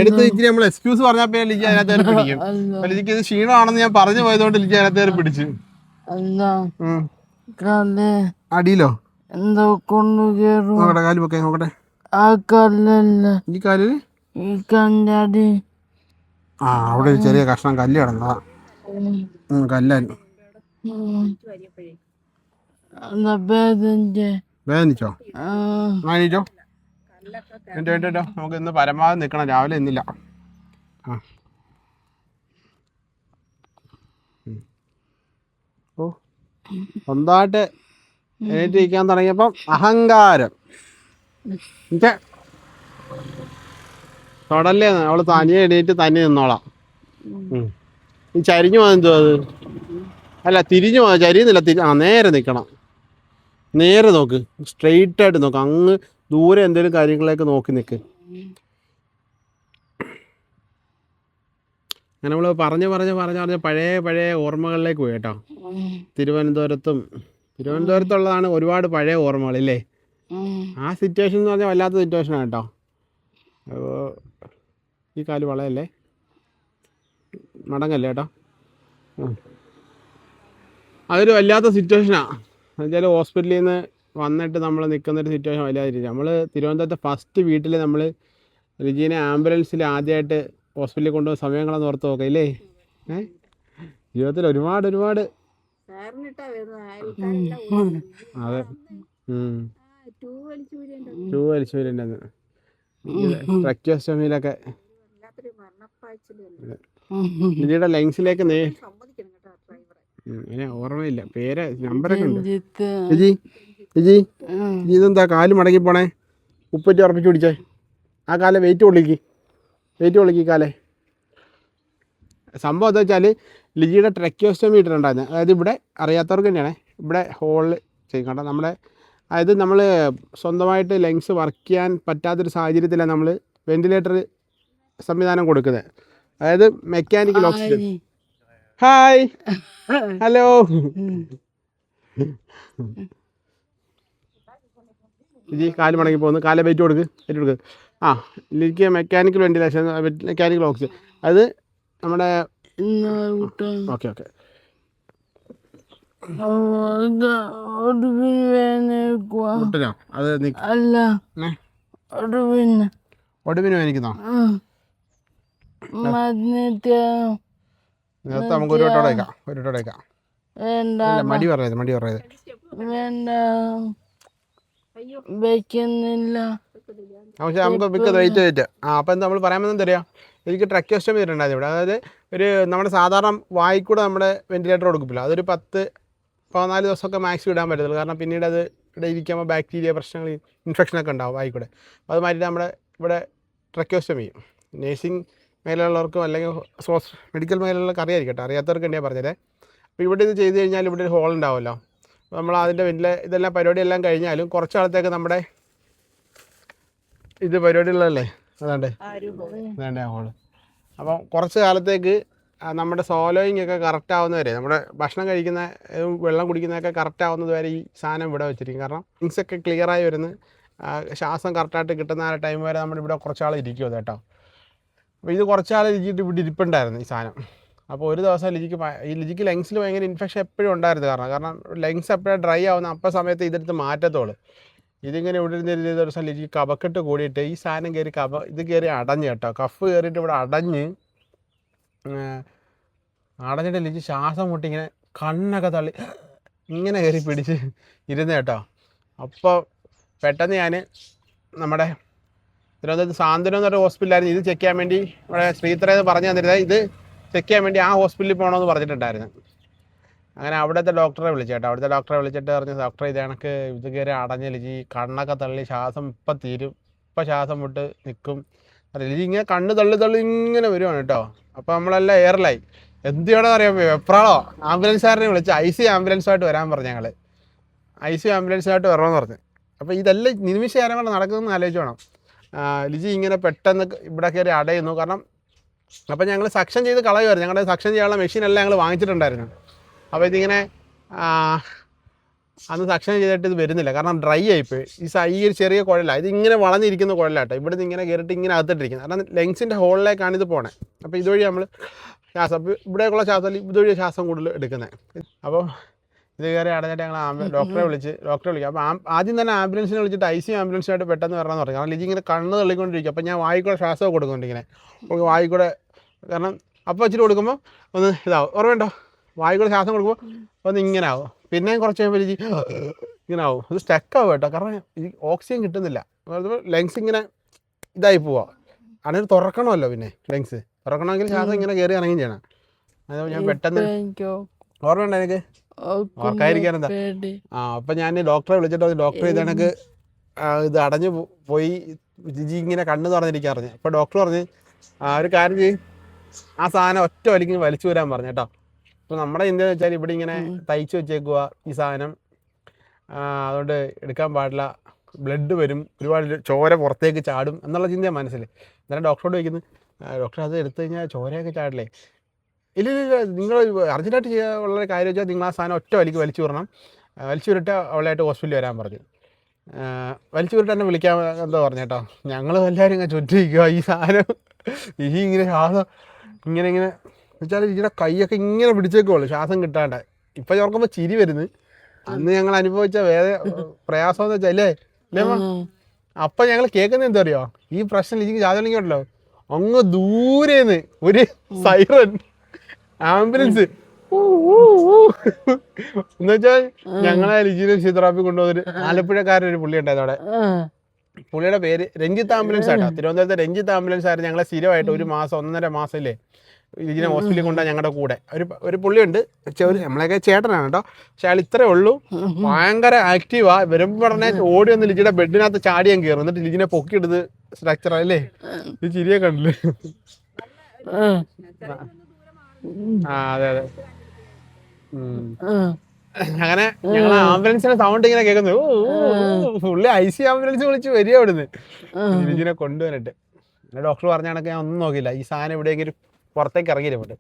എടുത്ത് ഇച്ചിരി നമ്മൾ എക്സ്ക്യൂസ് പറഞ്ഞാൽ പിന്നെ ലിജി അതിനകത്ത് പിടിക്കും. ലിജിക്ക് ഇത് ക്ഷീണമാണെന്ന് ഞാൻ പറഞ്ഞു പോയതുകൊണ്ട് ലിജി അതിനകത്ത് പിടിച്ചു. അടിയിലോ എന്തോ കൊണ്ടു കേറും. നോക്കട്ടെ, കാല് പൊക്കെ നോക്കട്ടെ. ആ കല്ലല്ല, ഈ കാലില് ഈ കല്ലിന്റെ അടി. അവിടെ ഒരു ചെറിയ കഷ്ണം കല്ല് കിടന്നതാ. കല്ലായിരുന്നു. വേദനിച്ചോ? എണീറ്റോ. നമുക്ക് ഇന്ന് പരമാവധി നിൽക്കണം, രാവിലെ ഇന്നില്ല. സ്വന്തമായിട്ട് എണീറ്റിരിക്കാൻ തുടങ്ങിയപ്പം അഹങ്കാരം. തൊടല്ലേ, അവള് തനിയെ എണീറ്റ് തന്നെ നിന്നോളാം. നീ ചരിഞ്ഞു പോകാൻ അത് അല്ല, തിരിഞ്ഞു പോകാൻ ചരിയുന്നില്ല. നേരെ നിൽക്കണം, നേരെ നോക്ക്, സ്ട്രെയിറ്റ് ആയിട്ട് നോക്ക്. അങ്ങ് ദൂരെ എന്തെങ്കിലും കാര്യങ്ങളിലേക്ക് നോക്കി നിൽക്ക്. അങ്ങനെ നമ്മൾ പറഞ്ഞ് പഴയ ഓർമ്മകളിലേക്ക് പോയി കേട്ടോ. തിരുവനന്തപുരത്തുള്ളതാണ് ഒരുപാട് പഴയ ഓർമ്മകളില്ലേ. ആ സിറ്റുവേഷൻ എന്ന് പറഞ്ഞാൽ വല്ലാത്ത സിറ്റുവേഷനാണ് കേട്ടോ. ഈ കാല് വളയല്ലേ, മടങ്ങല്ലേ കേട്ടോ. അതൊരു വല്ലാത്ത സിറ്റുവേഷനാണ്. എന്നുവെച്ചാൽ ഹോസ്പിറ്റലിൽ നിന്ന് വന്നിട്ട് നമ്മൾ നിൽക്കുന്നൊരു സിറ്റുവേഷൻ വല്ലാതിരിക്കും. നമ്മൾ തിരുവനന്തപുരത്തെ ഫസ്റ്റ് വീട്ടിൽ നമ്മൾ ലിജീനെ ആംബുലൻസിൽ ആദ്യമായിട്ട് ഹോസ്പിറ്റലിൽ കൊണ്ടുപോകുന്ന സമയങ്ങളെന്ന് ഓർത്ത് നോക്കാം ഇല്ലേ. ജീവിതത്തിൽ ഒരുപാട് അതെ. വലിച്ചൂരുണ്ടെന്ന് ട്രക്യോസ്റ്റമിയിലൊക്കെ ലിജിയുടെ ലങ്സിലേക്ക് ഓർമ്മയില്ല, പേര് നമ്പറൊക്കെ ഉണ്ട്. ലിജി ഇതെന്താ കാല് മടങ്ങി പോണേ? ഉപ്പറ്റി ഉറപ്പിച്ച് പിടിച്ചേ. ആ കാലെ വെയിറ്റ് കൊള്ളിക്ക് കാലെ. സംഭവം എന്താ വെച്ചാൽ ലിജിയുടെ ട്രക്യോസ്റ്റമി ഇട്ടിട്ടുണ്ടായിരുന്നു. അതായത് ഇവിടെ അറിയാത്തവർക്ക് തന്നെയാണ്, ഇവിടെ ഹോളിൽ ചെയ്യണ്ട. അതായത് നമ്മൾ സ്വന്തമായിട്ട് ലങ്സ് വർക്ക് ചെയ്യാൻ പറ്റാത്തൊരു സാഹചര്യത്തിലാണ് നമ്മൾ വെന്റിലേറ്റർ സംവിധാനം കൊടുക്കുന്നത്. അതായത് mechanical oxygen. Hi, hello. Liji കാല് മടങ്ങി പോകുന്നു, കാലെ വെയിറ്റ് കൊടുക്ക്. ലിജിക്ക് മെക്കാനിക്കൽ വെന്റിലേഷൻ, മെക്കാനിക്കൽ ഓക്സിജൻ. അത് നമ്മുടെ ഓക്കെ ഒടുവിന് വേനിക്കുന്നോ? നേരത്തെ നമുക്ക് ഒരു വട്ടം വയ്ക്കാം. മടി പറയത് പക്ഷേ നമുക്ക് മിക്കത് വെയിറ്റ്. അപ്പം നമ്മൾ പറയാൻ പറ്റുന്നത് തരാം. എനിക്ക് ട്രക്യോസ്റ്റമി ഇട്ടുണ്ടായിരുന്നു ഇവിടെ. അതായത് ഒരു നമ്മുടെ സാധാരണ വായിക്കൂടെ നമ്മുടെ വെന്റിലേറ്റർ കൊടുക്കില്ല. അതൊരു 10-14 ദിവസമൊക്കെ മാക്സിമം ഇടാൻ പറ്റത്തുള്ളൂ. കാരണം പിന്നീട് അത് ഇവിടെ ഇരിക്കുമ്പോൾ ബാക്ടീരിയ പ്രശ്നങ്ങൾ, ഇൻഫെക്ഷനൊക്കെ ഉണ്ടാവും വായിക്കൂടെ. അപ്പോൾ അത് മാറ്റിയിട്ട് നമ്മുടെ ഇവിടെ ട്രക്യോസ്റ്റമി ചെയ്യും. നേഴ്സിംഗ് മേഖലയുള്ളവർക്കും അല്ലെങ്കിൽ മെഡിക്കൽ മേഖലയുള്ളവർക്ക് അറിയാതിരിക്കട്ടെ, അറിയാത്തവർക്ക് തന്നെയാണ് പറഞ്ഞത്. അപ്പോൾ ഇവിടെ ഇത് ചെയ്ത് കഴിഞ്ഞാൽ ഇവിടെ ഒരു ഹോൾ ഉണ്ടാവുമല്ലോ. അപ്പോൾ നമ്മൾ അതിൻ്റെ ഇതെല്ലാം പരിപാടിയെല്ലാം കഴിഞ്ഞാലും കുറച്ച് കാലത്തേക്ക് നമ്മുടെ ഇത് പരിപാടികളല്ലേ അതാണ്ടേ ഹോള്. അപ്പം കുറച്ച് കാലത്തേക്ക് നമ്മുടെ സോലോയിങ് ഒക്കെ കറക്റ്റ് ആവുന്നവരെ നമ്മുടെ ഭക്ഷണം കഴിക്കുന്ന വെള്ളം കുടിക്കുന്നതൊക്കെ കറക്റ്റ് ആവുന്നത് വരെ ഈ സാധനം ഇവിടെ വെച്ചിരിക്കും. കാരണം തിങ്സ് ഒക്കെ ക്ലിയറായി വരുന്ന ശ്വാസം കറക്റ്റായിട്ട് കിട്ടുന്ന ആ ടൈം വരെ നമ്മളിവിടെ കുറച്ചാൾ ഇരിക്കും അത് കേട്ടോ. അപ്പോൾ ഇത് കുറച്ചാൾ ലിജിയിട്ട് ഇവിടെ ഇരിപ്പുണ്ടായിരുന്നു ഈ സാധനം. അപ്പോൾ ഒരു ദിവസം ലിജിക്ക് ലങ്സിൽ ഭയങ്കര ഇൻഫെക്ഷൻ എപ്പോഴും ഉണ്ടായിരുന്നു. കാരണം ലങ്സ് എപ്പോഴും ഡ്രൈ ആവുന്ന അപ്പോൾ സമയത്ത് ഇതെടുത്ത് മാറ്റത്തോളൂ. ഇതിങ്ങനെ ഇവിടെ ഇരുന്ന് ഒരു ദിവസം ലിജിക്ക് കഫക്കെട്ട് കൂടിയിട്ട് ഈ സാധനം കയറി ഇത് കയറി അടഞ്ഞ് കേട്ടോ. കഫ് കയറിയിട്ട് ഇവിടെ അടഞ്ഞിട്ട് ലിജി ശ്വാസം മുട്ടി ഇങ്ങനെ കണ്ണൊക്കെ തള്ളി ഇങ്ങനെ കയറി പിടിച്ച് ഇരുന്ന് കേട്ടോ. അപ്പോൾ പെട്ടെന്ന് ഞാൻ നമ്മുടെ തിരുവനന്തപുരത്ത് സാന്ത്വനം എന്നൊരു ഹോസ്പിറ്റലായിരുന്നു. ഇത് ചെക്ക് ചെയ്യാൻ വേണ്ടി ഇവിടെ ശ്രീത്രയെന്ന് പറഞ്ഞു തന്നിരുന്നത്. ഇത് ചെക്ക് ചെയ്യാൻ വേണ്ടി ആ ഹോസ്പിറ്റലിൽ പോകണമെന്ന് പറഞ്ഞിട്ടുണ്ടായിരുന്നു. അങ്ങനെ അവിടുത്തെ ഡോക്ടറെ വിളിച്ചു കേട്ടോ. അവിടുത്തെ ഡോക്ടറെ വിളിച്ചിട്ട് പറഞ്ഞു, ഡോക്ടറെ ഇത് കണക്ക് ഇത് കയറി അടഞ്ഞ ലിജി കണ്ണൊക്കെ തള്ളി ശ്വാസം ഇപ്പം തീരും, ഇപ്പം ശ്വാസം വിട്ട് നിൽക്കും. ലിജി ഇങ്ങനെ കണ്ണ് തള്ളി ഇങ്ങനെ വരുവാണ് കേട്ടോ. അപ്പോൾ നമ്മളെല്ലാം എയറിലായി. എന്ത് ചെയ്യണമെന്ന് അറിയാൻ എപ്പോഴാണോ ആംബുലൻസുകാരനെ വിളിച്ച് ICU ആംബുലൻസുമായിട്ട് വരാൻ പറഞ്ഞു. ഞങ്ങൾ ICU ആംബുലൻസുമായിട്ട് വരണമെന്ന് പറഞ്ഞു. അപ്പോൾ ഇതെല്ലാം നിമിഷ നേരം കൊണ്ട് നടക്കുന്നതെന്ന് ആലോചിച്ച് വേണം. ലിജി ഇങ്ങനെ പെട്ടെന്ന് ഇവിടെ കയറി അടയുന്നു. കാരണം അപ്പോൾ ഞങ്ങൾ സക്ഷൻ ചെയ്ത് കളയുമായിരുന്നു. ഞങ്ങളുടെ സക്ഷൻ ചെയ്യാനുള്ള മെഷീനെല്ലാം ഞങ്ങൾ വാങ്ങിച്ചിട്ടുണ്ടായിരുന്നു. അപ്പോൾ ഇതിങ്ങനെ അന്ന് സക്ഷൻ ചെയ്തിട്ട് ഇത് വരുന്നില്ല. കാരണം ഡ്രൈ ആയിപ്പോയി. ഈ ഒരു ചെറിയ കുഴലാണ്, ഇതിങ്ങനെ വളഞ്ഞിരിക്കുന്ന കുഴലാട്ടോ. ഇവിടെ നിന്ന് ഇങ്ങനെ കയറിയിട്ട് ഇങ്ങനെ അകത്തിട്ടിരിക്കുന്നത്. കാരണം ലങ്സിൻ്റെ ഹോളിലേക്കാണ് ഇത് പോണേ. അപ്പോൾ ഇതുവഴി നമ്മൾ ശ്വാസം ഇവിടേക്കുള്ള ശ്വാസം ഇതുവഴി ശ്വാസം കൂടുതൽ എടുക്കുന്നത്. അപ്പോൾ ഇത് കയറി അടഞ്ഞിട്ട് ഞങ്ങൾ ഡോക്ടറെ വിളിക്കും. അപ്പോൾ ആദ്യം തന്നെ ആംബുലൻസിനെ വിളിച്ചിട്ട് ICU ആംബുലൻസുമായിട്ട് പെട്ടെന്ന് വരണമെന്ന് പറഞ്ഞു. കാരണം ലിജി ഇങ്ങനെ കണ്ണ് തള്ളിക്കൊണ്ടിരിക്കും. അപ്പോൾ ഞാൻ വായിക്കൂടെ ശ്വാസം കൊടുക്കുന്നുണ്ട് ഇങ്ങനെ വായിക്കൂടെ. കാരണം അപ്പോൾ വെച്ചിട്ട് കൊടുക്കുമ്പോൾ ഒന്ന് ഇതാവും, ഓർമ്മയുണ്ടോ? വായിക്കൂടെ ശ്വാസം കൊടുക്കുമ്പോൾ ഒന്ന് ഇങ്ങനെ ആവും. പിന്നെയും കുറച്ച് കഴിയുമ്പോൾ ലിജി ഇങ്ങനെ ആവും. അത് സ്റ്റക്കാവും കേട്ടോ. കാരണം ഈ ഓക്സിജൻ കിട്ടുന്നില്ല. ലങ്സ് ഇങ്ങനെ ഇതായി പോവാ. അതിന് തുറക്കണമല്ലോ. പിന്നെ ലങ്സ് തുറക്കണമെങ്കിൽ ശ്വാസം ഇങ്ങനെ കയറി ഇറങ്ങുകയും ചെയ്യണം. അത് ഞാൻ പെട്ടെന്ന് ഓർമ്മയുണ്ടോ എനിക്ക്? ഓർക്കാതിരിക്കാൻ എന്താ? അപ്പം ഞാൻ ഡോക്ടറെ വിളിച്ചിട്ട് ഡോക്ടർ ഇത് കണക്ക് ഇത് അടഞ്ഞു പോയി, ലിജി ഇങ്ങനെ കണ്ണ് തുറന്നിരിക്കാൻ പറഞ്ഞു. അപ്പോൾ ഡോക്ടർ പറഞ്ഞ് ഒരു കാര്യം ചെയ്യും, ആ സാധനം ഒറ്റ വലിക്ക് വലിച്ചു വരാൻ പറഞ്ഞു കേട്ടോ. അപ്പോൾ നമ്മുടെ ഇന്ത്യ എന്ന് വെച്ചാൽ ഇവിടെ ഇങ്ങനെ തയ്ച്ചു വെച്ചേക്കുക ഈ സാധനം. അതുകൊണ്ട് എടുക്കാൻ പാടില്ല, ബ്ലഡ് വരും, ഒരുപാട് ചോര പുറത്തേക്ക് ചാടും എന്നുള്ള ചിന്തയാണ് മനസ്സിൽ. അന്നേരം ഡോക്ടറോട് ചോദിക്കുന്നു, ഡോക്ടർ അത് എടുത്തു കഴിഞ്ഞാൽ ചോരയൊക്കെ ചാടില്ലേ? ഇല്ല നിങ്ങൾ അർജൻറ്റായിട്ട് ചെയ്യാനുള്ള കാര്യം വെച്ചാൽ നിങ്ങൾ ആ സാധനം ഒറ്റ വലിക്ക് വലിച്ചു വിടണം. വലിച്ചു വിട്ടിട്ട് അവളായിട്ട് ഹോസ്പിറ്റലിൽ വരാൻ പറഞ്ഞു. വലിച്ചു വിട്ടിട്ട് എന്നെ വിളിക്കാൻ എന്തോ പറഞ്ഞു കേട്ടോ. ഞങ്ങൾ എല്ലാവരും ഇങ്ങനെ ചുറ്റിരിക്കുക. ഈ സാധനം ഇങ്ങനെ ശ്വാസം ഇങ്ങനെ വെച്ചാൽ ഇതിൻ്റെ കൈയൊക്കെ ഇങ്ങനെ പിടിച്ചേക്കുള്ളൂ ശ്വാസം കിട്ടാണ്ട്. ഇപ്പം ചോർക്കുമ്പോൾ ചിരി വരുന്നു. അന്ന് ഞങ്ങൾ അനുഭവിച്ച പ്രയാസം എന്ന് വെച്ചാൽ അല്ലേ അല്ലേമ്മ? അപ്പം ഞങ്ങൾ കേൾക്കുന്നത് എന്താ അറിയോ, ഈ പ്രശ്നം എനിക്ക് ജാതകണെങ്കിൽ ഉണ്ടല്ലോ, അങ്ങ് ദൂരേന്ന് ഒരു സൈറൻ ആംബുലൻസ് എന്നുവെച്ചാൽ ഞങ്ങളെ ലിജിനെ ഫിസിയോതെറാപ്പി കൊണ്ടുപോകുന്നൊരു ആലപ്പുഴക്കാരൊരു പുള്ളി ഉണ്ടായത് അവിടെ. പുള്ളിയുടെ പേര് രഞ്ജിത്ത് ആംബുലൻസ് ആട്ടോ. തിരുവനന്തപുരത്തെ രഞ്ജിത്ത് ആംബുലൻസ് ആയിരുന്നു ഞങ്ങളെ സ്ഥിരമായിട്ട് 1 മാസം 1.5 മാസമില്ലേ ലിജിനെ ഹോസ്പിറ്റലിൽ കൊണ്ടുപോകാൻ ഞങ്ങളുടെ കൂടെ ഒരു പുള്ളിയുണ്ട്. നമ്മളെയൊക്കെ ചേട്ടനാണ് കേട്ടോ. പക്ഷെ അയാൾ ഇത്രേ ഉള്ളൂ, ഭയങ്കര ആക്റ്റീവാ. വരുമ്പോൾ പറഞ്ഞാൽ ഓടി വന്ന് ലിജിയുടെ ബെഡിനകത്ത് ചാടിയാൻ കയറും. എന്നിട്ട് ലിജിനെ പൊക്കിയെടുത്ത് സ്ട്രക്ചർ അല്ലേ, ഈ ചിരിയെ കണ്ടില്ലേ? അതെ. അങ്ങനെ ഞങ്ങൾ ആംബുലൻസിന്റെ സൗണ്ട് ഇങ്ങനെ കേൾക്കുന്നു. പുള്ളി ICU ആംബുലൻസ് വിളിച്ച് വരിക അവിടുന്ന് ലിജിനെ കൊണ്ടുവന്നിട്ട്. പിന്നെ ഡോക്ടർ പറഞ്ഞ കണക്ക് ഞാൻ ഒന്നും നോക്കിയില്ല. ഈ സാധനം എവിടെയെങ്കിലും പുറത്തേക്ക് ഇറങ്ങിയില്ല.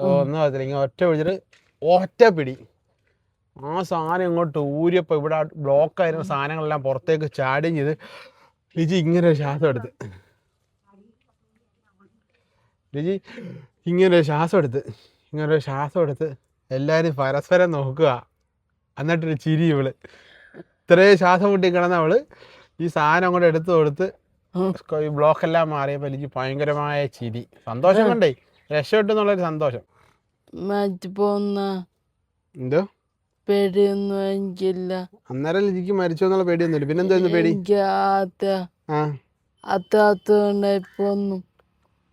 ഒന്നും അറിയത്തില്ല. ഇങ്ങനെ ഒറ്റ പിടിച്ചിട്ട് ഒറ്റ പിടി ആ സാധനം ഇങ്ങോട്ട് ഊരിയപ്പോൾ ഇവിടെ ബ്ലോക്കായിരുന്ന സാധനങ്ങളെല്ലാം പുറത്തേക്ക് ചാടുകയും ചെയ്ത് ലിജി ഇങ്ങനെ ഒരു ശ്വാസം എടുത്ത് ഇങ്ങനൊരു ശ്വാസം എടുത്ത് എല്ലാവരും പരസ്പരം നോക്കുക. എന്നിട്ടൊരു ചിരി. ഇവള് ഇത്രയും ശ്വാസം മുട്ടി കിടന്നവള് ഈ സാധനം അങ്ങോട്ട് എടുത്തു കൊടുത്ത് ഈ ബ്ലോക്കെല്ലാം മാറിയപ്പോൾ എനിക്ക് ഭയങ്കരമായ ചിരി. സന്തോഷം കൊണ്ടേ രക്ഷപ്പെട്ടെന്നുള്ളൊരു സന്തോഷം. എന്തോ പേടിയൊന്നും എനിക്കില്ല. അന്നേരം ലിജിക്ക് മരിച്ചു എന്നുള്ള പേടിയൊന്നുമില്ല. പിന്നെന്തോ പേടി? അത്താത്തോണ്ടായിപ്പോന്നും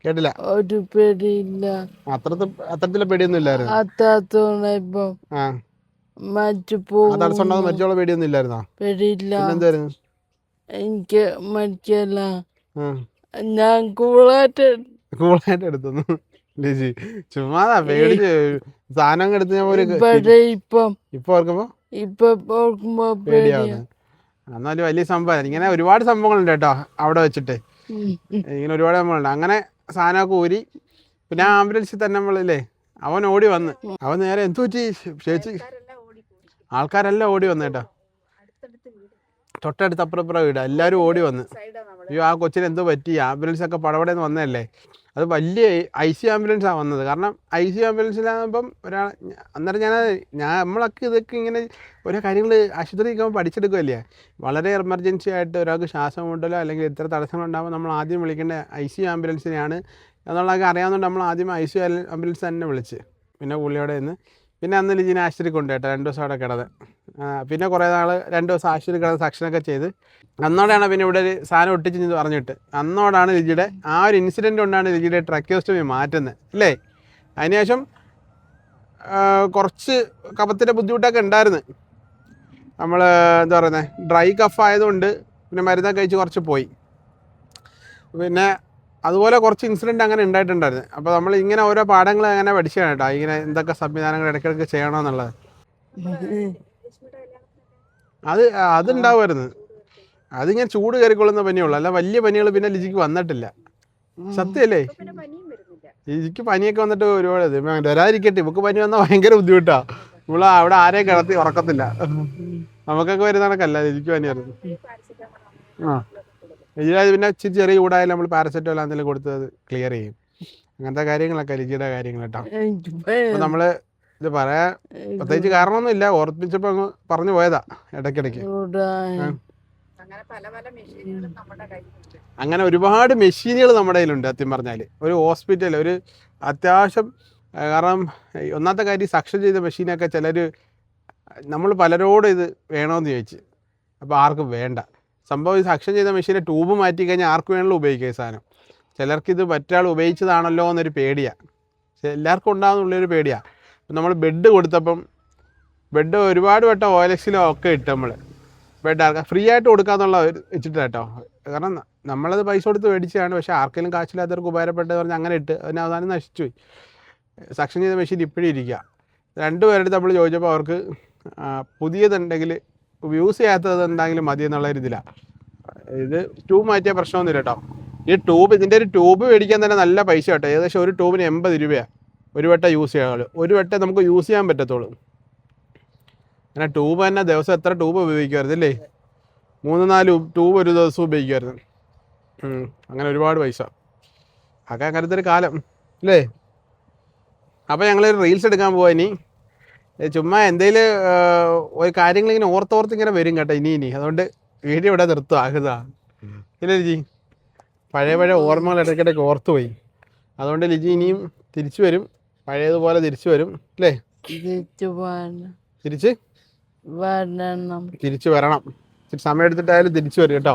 കേട്ടില്ല. ഒരു പേടിയില്ല. അത്തരത്തിലെ പേടിയൊന്നും ഇല്ലായിരുന്നു. അത്താത്തോണ്ടായിപ്പോ മരിച്ചു പോകും. മരിച്ചോളെ പേടിയൊന്നും ഇല്ലായിരുന്നോ? പേടിയില്ല. എന്തായിരുന്നു? എനിക്ക് മരിക്കല്ല. ഞാൻ കൂളായിട്ട് എടുത്തു ലിജി. ചുമ്മാതാ പേടിച്ച് സാധനം എടുത്ത് ഞാൻ ഇപ്പൊ ഓർക്കുമ്പോ പേടിയാവുന്നു. എന്നാലും വലിയ സംഭവം. ഇങ്ങനെ ഒരുപാട് സംഭവങ്ങളുണ്ട് കേട്ടോ അവിടെ വെച്ചിട്ട്. ഇങ്ങനെ ഒരുപാട് സംഭവങ്ങളുണ്ട്. അങ്ങനെ സാധനമൊക്കെ ഊരി പിന്നെ ആ ആംബുലൻസിൽ തന്നെ നമ്മളില്ലേ അവൻ ഓടി വന്ന് അവൻ നേരെ എന്തു പറ്റി ചേച്ചി ആൾക്കാരെല്ലാം ഓടി വന്നു കേട്ടോ. തൊട്ടടുത്ത് അപ്പുറപ്പുറം വീട് എല്ലാവരും ഓടി വന്ന് അയ്യോ ആ കൊച്ചിന് എന്തോ പറ്റി ആംബുലൻസ് ഒക്കെ പടപടയെന്ന് വന്നതല്ലേ. അത് വലിയ ICU ആംബുലൻസാണ് വന്നത്. കാരണം ICU ആംബുലൻസിലാകുമ്പം അന്നേരം നമ്മളൊക്കെ ഇതൊക്കെ ഇങ്ങനെ ഓരോ കാര്യങ്ങൾ ആശുപത്രി നിൽക്കുമ്പോൾ പഠിച്ചെടുക്കുമല്ലേ. വളരെ എമർജൻസി ആയിട്ട് ഒരാൾക്ക് ശ്വാസം മുട്ടലോ അല്ലെങ്കിൽ ഇത്ര തടസ്സങ്ങളുണ്ടാകുമ്പോൾ നമ്മൾ ആദ്യം വിളിക്കേണ്ട ICU ആംബുലൻസിനെയാണ് എന്നുള്ളതൊക്കെ അറിയാവുന്നതുകൊണ്ട് നമ്മൾ ആദ്യം ICU ആംബുലൻസ് തന്നെ വിളിച്ച് പിന്നെ പുള്ളിയോടെ നിന്ന് പിന്നെ അന്ന് ലിജിനെ ആശുപത്രി കൊണ്ടുപോയിട്ടോ 2 ദിവസം അവിടെ കിടന്ന്. പിന്നെ കുറേ നാൾ 2 ദിവസം ആശുപത്രി കിടന്ന് സക്ഷനൊക്കെ ചെയ്ത് അന്നോടാണ് പിന്നെ ഇവിടെ ഒരു സാധനം ഒട്ടിച്ച് പറഞ്ഞിട്ട് അന്നോടാണ് ലിജിയുടെ ആ ഒരു ഇൻസിഡൻറ്റ് കൊണ്ടാണ് ലിജിയുടെ ട്രക്കിയോസ്റ്റമി മാറ്റുന്നത് അല്ലേ. അതിനുശേഷം കുറച്ച് കഫത്തിൻ്റെ ബുദ്ധിമുട്ടൊക്കെ ഉണ്ടായിരുന്നു. നമ്മൾ എന്താ പറയുന്നത് ഡ്രൈ കഫ് ആയതുകൊണ്ട് പിന്നെ മരുന്നൊക്കെ കഴിച്ച് കുറച്ച് പോയി. പിന്നെ അതുപോലെ കുറച്ച് ഇൻസിഡൻറ്റ് അങ്ങനെ ഉണ്ടായിട്ടുണ്ടായിരുന്നു. അപ്പോൾ നമ്മൾ ഇങ്ങനെ ഓരോ പാഠങ്ങൾ അങ്ങനെ പഠിച്ചാണ് കേട്ടോ ഇങ്ങനെ എന്തൊക്കെ സംവിധാനങ്ങൾ ഇടയ്ക്കിടയ്ക്ക് ചെയ്യണമെന്നുള്ളത്. അതുണ്ടാവുമായിരുന്നു. അതിങ്ങനെ ചൂട് കയറിക്കൊള്ളുന്ന പനിയുള്ളൂ, അല്ല വലിയ പനികൾ പിന്നെ ലിജിക്ക് വന്നിട്ടില്ല. സത്യമല്ലേ, ലിജിക്ക് പനിയൊക്കെ വന്നിട്ട് ഒരുപാട് വരാതിരിക്കട്ടെ. ഇവക്ക് പനി വന്നാൽ ഭയങ്കര ബുദ്ധിമുട്ടാണ്. ഇവിടെ അവിടെ ആരെയും കിടത്തി ഉറക്കത്തില്ല. നമുക്കൊക്കെ വരുന്ന കണക്കല്ല ലിജിക്ക് പനിയായിരുന്നു. ലിജിയുടെ പിന്നെ ഇച്ചിരി ചെറിയ ചൂടായാലും നമ്മൾ പാരസെറ്റമോൾ എന്തെങ്കിലും കൊടുത്തത് ക്ലിയർ ചെയ്യും. അങ്ങനത്തെ കാര്യങ്ങളൊക്കെ ലിജിയുടെ കാര്യങ്ങൾ കേട്ടോ. അപ്പം നമ്മൾ ഇത് പറയാൻ പ്രത്യേകിച്ച് കാരണമൊന്നുമില്ല, ഓർപ്പിച്ചപ്പോൾ അങ്ങ് പറഞ്ഞു പോയതാ ഇടയ്ക്കിടയ്ക്ക്. അങ്ങനെ ഒരുപാട് മെഷീനുകൾ നമ്മുടെ കയ്യിലുണ്ട് സത്യം പറഞ്ഞാൽ. ഒരു ഹോസ്പിറ്റൽ ഒരു അത്യാവശ്യം, കാരണം ഒന്നാമത്തെ കാര്യം സക്ഷൻ ചെയ്ത മെഷീനൊക്കെ ചിലർ നമ്മൾ പലരോടും ഇത് വേണമെന്ന് ചോദിച്ച്, അപ്പോൾ ആർക്കും വേണ്ട സംഭവം. ഈ സക്ഷൻ ചെയ്ത മെഷീനെ ട്യൂബ് മാറ്റി കഴിഞ്ഞാൽ ആർക്ക് വേണമെങ്കിലും ഉപയോഗിക്കുക ഈ സാധനം. ചിലർക്കിത് മറ്റൊരാൾ ഉപയോഗിച്ചതാണല്ലോ എന്നൊരു പേടിയാണ്, എല്ലാവർക്കും ഉണ്ടാകുന്നുള്ളൊരു പേടിയാണ്. നമ്മൾ ബെഡ് കൊടുത്തപ്പം ബെഡ് ഒരുപാട് വട്ടം OLXിലോ ഒക്കെ ഇട്ട് നമ്മൾ ബെഡ് ആർക്കാം ഫ്രീ ആയിട്ട് കൊടുക്കാന്നുള്ള വെച്ചിട്ട് കേട്ടോ. കാരണം നമ്മളത് പൈസ കൊടുത്ത് മേടിച്ചതാണ്, പക്ഷേ ആർക്കെങ്കിലും കാശില്ലാത്തവർക്ക് ഉപകാരപ്പെട്ടതെന്ന് പറഞ്ഞാൽ അങ്ങനെ ഇട്ട് അതിന് അവസാനം നശിച്ചുപോയി. സക്ഷൻ ചെയ്ത മെഷീൻ ഇപ്പോഴും ഇരിക്കുക. 2 പേരുടെ നമ്മൾ ചോദിച്ചപ്പോൾ അവർക്ക് പുതിയതുണ്ടെങ്കിൽ യൂസ് ചെയ്യാത്തതുണ്ടെങ്കിലും മതി എന്നുള്ള ഒരു ഇതിലാണ്. ഇത് ട്യൂബ് മാറ്റിയ പ്രശ്നമൊന്നുമില്ല കേട്ടോ. ഈ ട്യൂബ് ഇതിൻ്റെ ഒരു ട്യൂബ് മേടിക്കാൻ തന്നെ നല്ല പൈസ കേട്ടോ. ഏകദേശം ഒരു ട്യൂബിന് 80 രൂപയാണ് ഒരു വട്ടം യൂസ് ചെയ്യാനുള്ളൂ. ഒരു വട്ടം നമുക്ക് യൂസ് ചെയ്യാൻ പറ്റത്തുള്ളൂ. അങ്ങനെ ട്യൂബ് തന്നെ ദിവസം എത്ര ട്യൂബ് ഉപയോഗിക്കുമായിരുന്നു അല്ലേ, 3-4 ട്യൂബ് ഒരു ദിവസം ഉപയോഗിക്കുമായിരുന്നു. അങ്ങനെ ഒരുപാട് പൈസ ഒക്കെ അങ്ങനത്തെ ഒരു കാലം അല്ലേ. അപ്പോൾ ഞങ്ങളൊരു റീൽസ് എടുക്കാൻ പോവാ. ഇനി ചുമ്മാ എന്തെങ്കിലും ഒരു കാര്യങ്ങളിങ്ങനെ ഓർത്തിങ്ങനെ വരും കേട്ടോ ഇനി. അതുകൊണ്ട് വീഡിയോ ഇവിടെ നിർത്തുക ആകുതാ ഇല്ല ലിജി. പഴയ ഓർമ്മകൾ ഇടയ്ക്കിടയ്ക്ക് ഓർത്തു പോയി. അതുകൊണ്ട് ലിജി ഇനിയും തിരിച്ചു വരും, പഴയതുപോലെ തിരിച്ചു വരും അല്ലേ. തിരിച്ചു വരണം. ഇച്ചിരി സമയം എടുത്തിട്ടായാലും തിരിച്ചു വരും കേട്ടോ.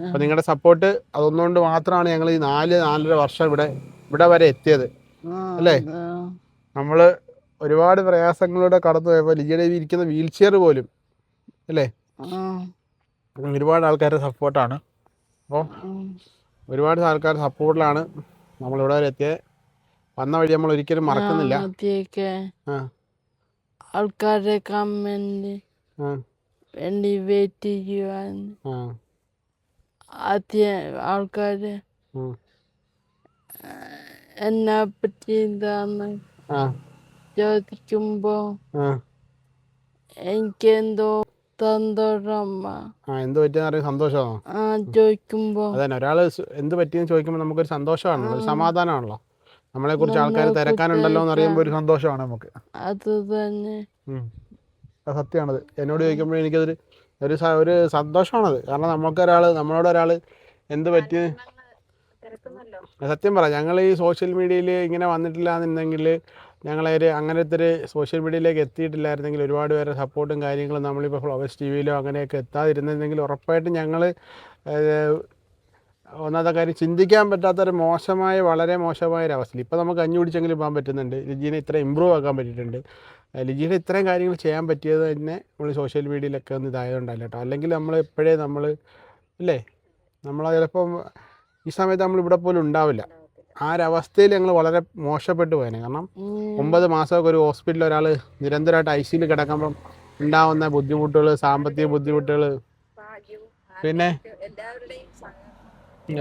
അപ്പം നിങ്ങളുടെ സപ്പോർട്ട് അതൊന്നുകൊണ്ട് മാത്രമാണ് ഞങ്ങൾ ഈ 4-4.5 വർഷം ഇവിടെ വരെ എത്തിയത് അല്ലേ. നമ്മൾ ഒരുപാട് പ്രയാസങ്ങളിലൂടെ കടന്നു പോയപ്പോൾ ലിജിയുടെ ഇരിക്കുന്ന വീൽ ചെയർ പോലും അല്ലേ ഒരുപാട് ആൾക്കാരുടെ സപ്പോർട്ടാണ്. അപ്പോൾ ഒരുപാട് ആൾക്കാരുടെ സപ്പോർട്ടിലാണ് നമ്മളിവിടെ വരെ എത്തിയത്. വന്ന വഴി നമ്മൾ ഒരിക്കലും മറക്കുന്നില്ല. ആൾക്കാരുടെ കമന്റ് വേണ്ടി വെയിറ്റ് ചെയ്യുവാൻ ആദ്യം ആൾക്കാര് എന്നെ പറ്റി എന്താന്ന് ചോദിക്കുമ്പോ എനിക്ക് എന്തോ സന്തോഷമാ. എന്ത് പറ്റിയെന്ന് അറിയാൻ സന്തോഷമാണോ ചോദിക്കുമ്പോ? അതന്നെ, ഒരാള് എന്ത് പറ്റിയെന്ന് ചോദിക്കുമ്പോൾ നമുക്കൊരു സന്തോഷമാണല്ലോ, ഒരു സമാധാനമാണല്ലോ. നമ്മളെ കുറിച്ച് ആൾക്കാർ തിരക്കാനുണ്ടല്ലോ എന്ന് അറിയുമ്പോൾ ഒരു സന്തോഷമാണ് നമുക്ക്. അത് തന്നെ സത്യമാണത്. എന്നോട് ചോദിക്കുമ്പോൾ എനിക്കതൊരു ഒരു സന്തോഷമാണത്. കാരണം നമ്മളോടൊരാൾ എന്ത് പറ്റി സത്യം പറ, ഞങ്ങൾ ഈ സോഷ്യൽ മീഡിയയിൽ ഇങ്ങനെ വന്നിട്ടില്ല എന്നുണ്ടെങ്കിൽ, ഞങ്ങളൊരു അങ്ങനത്തെ ഒരു സോഷ്യൽ മീഡിയയിലേക്ക് എത്തിയിട്ടില്ലായിരുന്നെങ്കിൽ, ഒരുപാട് പേരുടെ സപ്പോർട്ടും കാര്യങ്ങളും നമ്മളിപ്പോൾ ഫ്ലവേഴ്സ് TV അങ്ങനെയൊക്കെ എത്താതിരുന്നെങ്കിൽ ഉറപ്പായിട്ടും ഞങ്ങൾ ഒന്നാമത്തെ കാര്യം ചിന്തിക്കാൻ പറ്റാത്തൊരു വളരെ മോശമായ ഒരു അവസ്ഥയിൽ ഇപ്പോൾ നമുക്ക് കഞ്ഞി കുടിച്ചെങ്കിലും പോകാൻ പറ്റുന്നുണ്ട്. ലിജീനെ ഇത്ര ഇമ്പ്രൂവ് ആക്കാൻ പറ്റിയിട്ടുണ്ട്. ലിജിയുടെ ഇത്രയും കാര്യങ്ങൾ ചെയ്യാൻ പറ്റിയത് തന്നെ നമ്മൾ സോഷ്യൽ മീഡിയയിലൊക്കെ ഒന്ന് ഇതായതുകൊണ്ടല്ല കേട്ടോ. അല്ലെങ്കിൽ നമ്മൾ എപ്പോഴേ അല്ലേ നമ്മൾ ചിലപ്പം ഈ സമയത്ത് നമ്മൾ ഇവിടെ പോലും ഉണ്ടാവില്ല. ആ ഒരവസ്ഥയിൽ ഞങ്ങൾ വളരെ മോശപ്പെട്ടു പോയേനെ. കാരണം 9 മാസമൊക്കെ ഒരു ഹോസ്പിറ്റലിൽ ഒരാൾ നിരന്തരമായിട്ട് ICUയിൽ കിടക്കുമ്പം ഉണ്ടാവുന്ന ബുദ്ധിമുട്ടുകൾ, സാമ്പത്തിക ബുദ്ധിമുട്ടുകൾ, പിന്നെ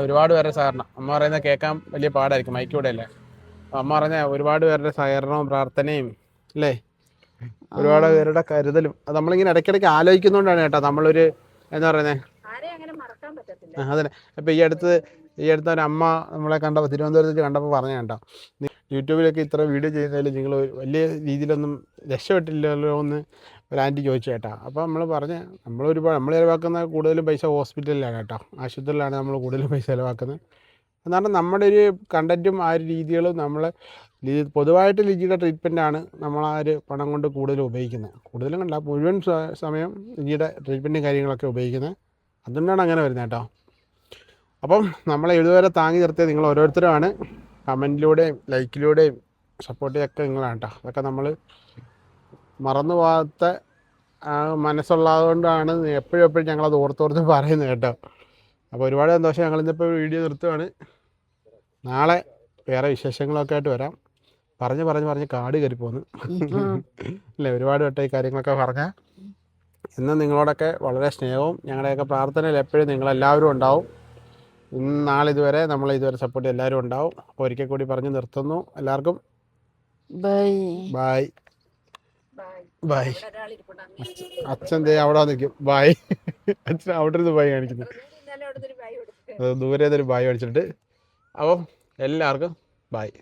ഒരുപാട് പേരെ സഹകരണം. അമ്മ പറയുന്നത് കേൾക്കാൻ വലിയ പാടായിരിക്കും, മൈക്കൂടെ അല്ലേ. അമ്മ പറഞ്ഞ ഒരുപാട് പേരുടെ സഹകരണവും പ്രാർത്ഥനയും അല്ലേ, ഒരുപാട് പേരുടെ കരുതലും അത് നമ്മളിങ്ങനെ ഇടയ്ക്കിടയ്ക്ക് ആലോചിക്കുന്നതുകൊണ്ടാണ് കേട്ടോ നമ്മളൊരു എന്താ പറയുന്നത്. ആരെയും അങ്ങനെ മറക്കാൻ പറ്റത്തില്ല. അതന്നെ. ഇപ്പോൾ ഈ അടുത്ത ഒരു അമ്മ നമ്മളെ കണ്ടപ്പോൾ തിരുവനന്തപുരത്ത് വെച്ച് കണ്ടപ്പോൾ പറഞ്ഞ കേട്ടോ, യൂട്യൂബിലൊക്കെ ഇത്ര വീഡിയോ ചെയ്യുന്നതിൽ നിങ്ങൾ വലിയ രീതിയിലൊന്നും രക്ഷപ്പെട്ടില്ലല്ലോ എന്ന് ഒരു ആൻറ്റി ചോദിച്ചു കേട്ടോ. അപ്പോൾ നമ്മൾ പറഞ്ഞ് നമ്മൾ ചിലവാക്കുന്ന കൂടുതലും പൈസ ഹോസ്പിറ്റലിലാണ് കേട്ടോ, ആശുപത്രിയിലാണ് നമ്മൾ കൂടുതലും പൈസ ചിലവാക്കുന്നത്. എന്നാലും നമ്മുടെ ഒരു കണ്ടൻറ്റും ആ ഒരു രീതികളും നമ്മൾ പൊതുവായിട്ട് ലിജിയുടെ ട്രീറ്റ്മെൻറ്റാണ് നമ്മൾ ആ ഒരു പണം കൊണ്ട് കൂടുതലും ഉപയോഗിക്കുന്നത്. കൂടുതലും കണ്ട മുഴുവൻ സമയം ലിജിയുടെ ട്രീറ്റ്മെൻറ്റും കാര്യങ്ങളൊക്കെ ഉപയോഗിക്കുന്നത്. അതുകൊണ്ടാണ് അങ്ങനെ വരുന്നത് കേട്ടോ. അപ്പം നമ്മളെ ഇതുവരെ താങ്ങി നിർത്തിയത് നിങ്ങൾ ഓരോരുത്തരുമാണ്. കമൻറ്റിലൂടെയും ലൈക്കിലൂടെയും സപ്പോർട്ടൊക്കെ നിങ്ങളാണ് കേട്ടോ. അതൊക്കെ നമ്മൾ മറന്നു പോകാത്ത മനസ്സുള്ളതുകൊണ്ടാണ് എപ്പോഴും ഞങ്ങളത് ഓർത്തോർത്ത് പറയുന്നത് കേട്ടോ. അപ്പോൾ ഒരുപാട് സന്തോഷം. ഞങ്ങളിന്നിപ്പോൾ വീഡിയോ നിർത്തുകയാണ്. നാളെ വേറെ വിശേഷങ്ങളൊക്കെ ആയിട്ട് വരാം. പറഞ്ഞ് കാട് കയറി പോന്ന് അല്ലേ, ഒരുപാട് വട്ടം ഈ കാര്യങ്ങളൊക്കെ പറഞ്ഞാൽ. ഇന്ന് നിങ്ങളോടൊക്കെ വളരെ സ്നേഹവും ഞങ്ങളുടെയൊക്കെ പ്രാർത്ഥനയിൽ എപ്പോഴും നിങ്ങളെല്ലാവരും ഉണ്ടാവും. നാളിതുവരെ ഇതുവരെ സപ്പോർട്ട് എല്ലാവരും ഉണ്ടാവും. അപ്പോൾ ഒരിക്കൽ കൂടി പറഞ്ഞ് നിർത്തുന്നു. എല്ലാവർക്കും ബൈ. Bye bye. ഇവിടെ ഒരാളിരിപ്പുണ്ട്. അച്ഛൻ ദേ അവിടെ നിൽക്കും. ബായ്. അച്ഛൻ അവിടെ നിന്ന് ബായ് കാണിക്കുന്നു. ഇന്നലെ അവിടുത്തെ ഒരു ബായി കൊടുത്തു. ദൂരെ ഒരു ബായ് കാണിച്ചിട്ട്. അപ്പം എല്ലാവർക്കും ബായ്.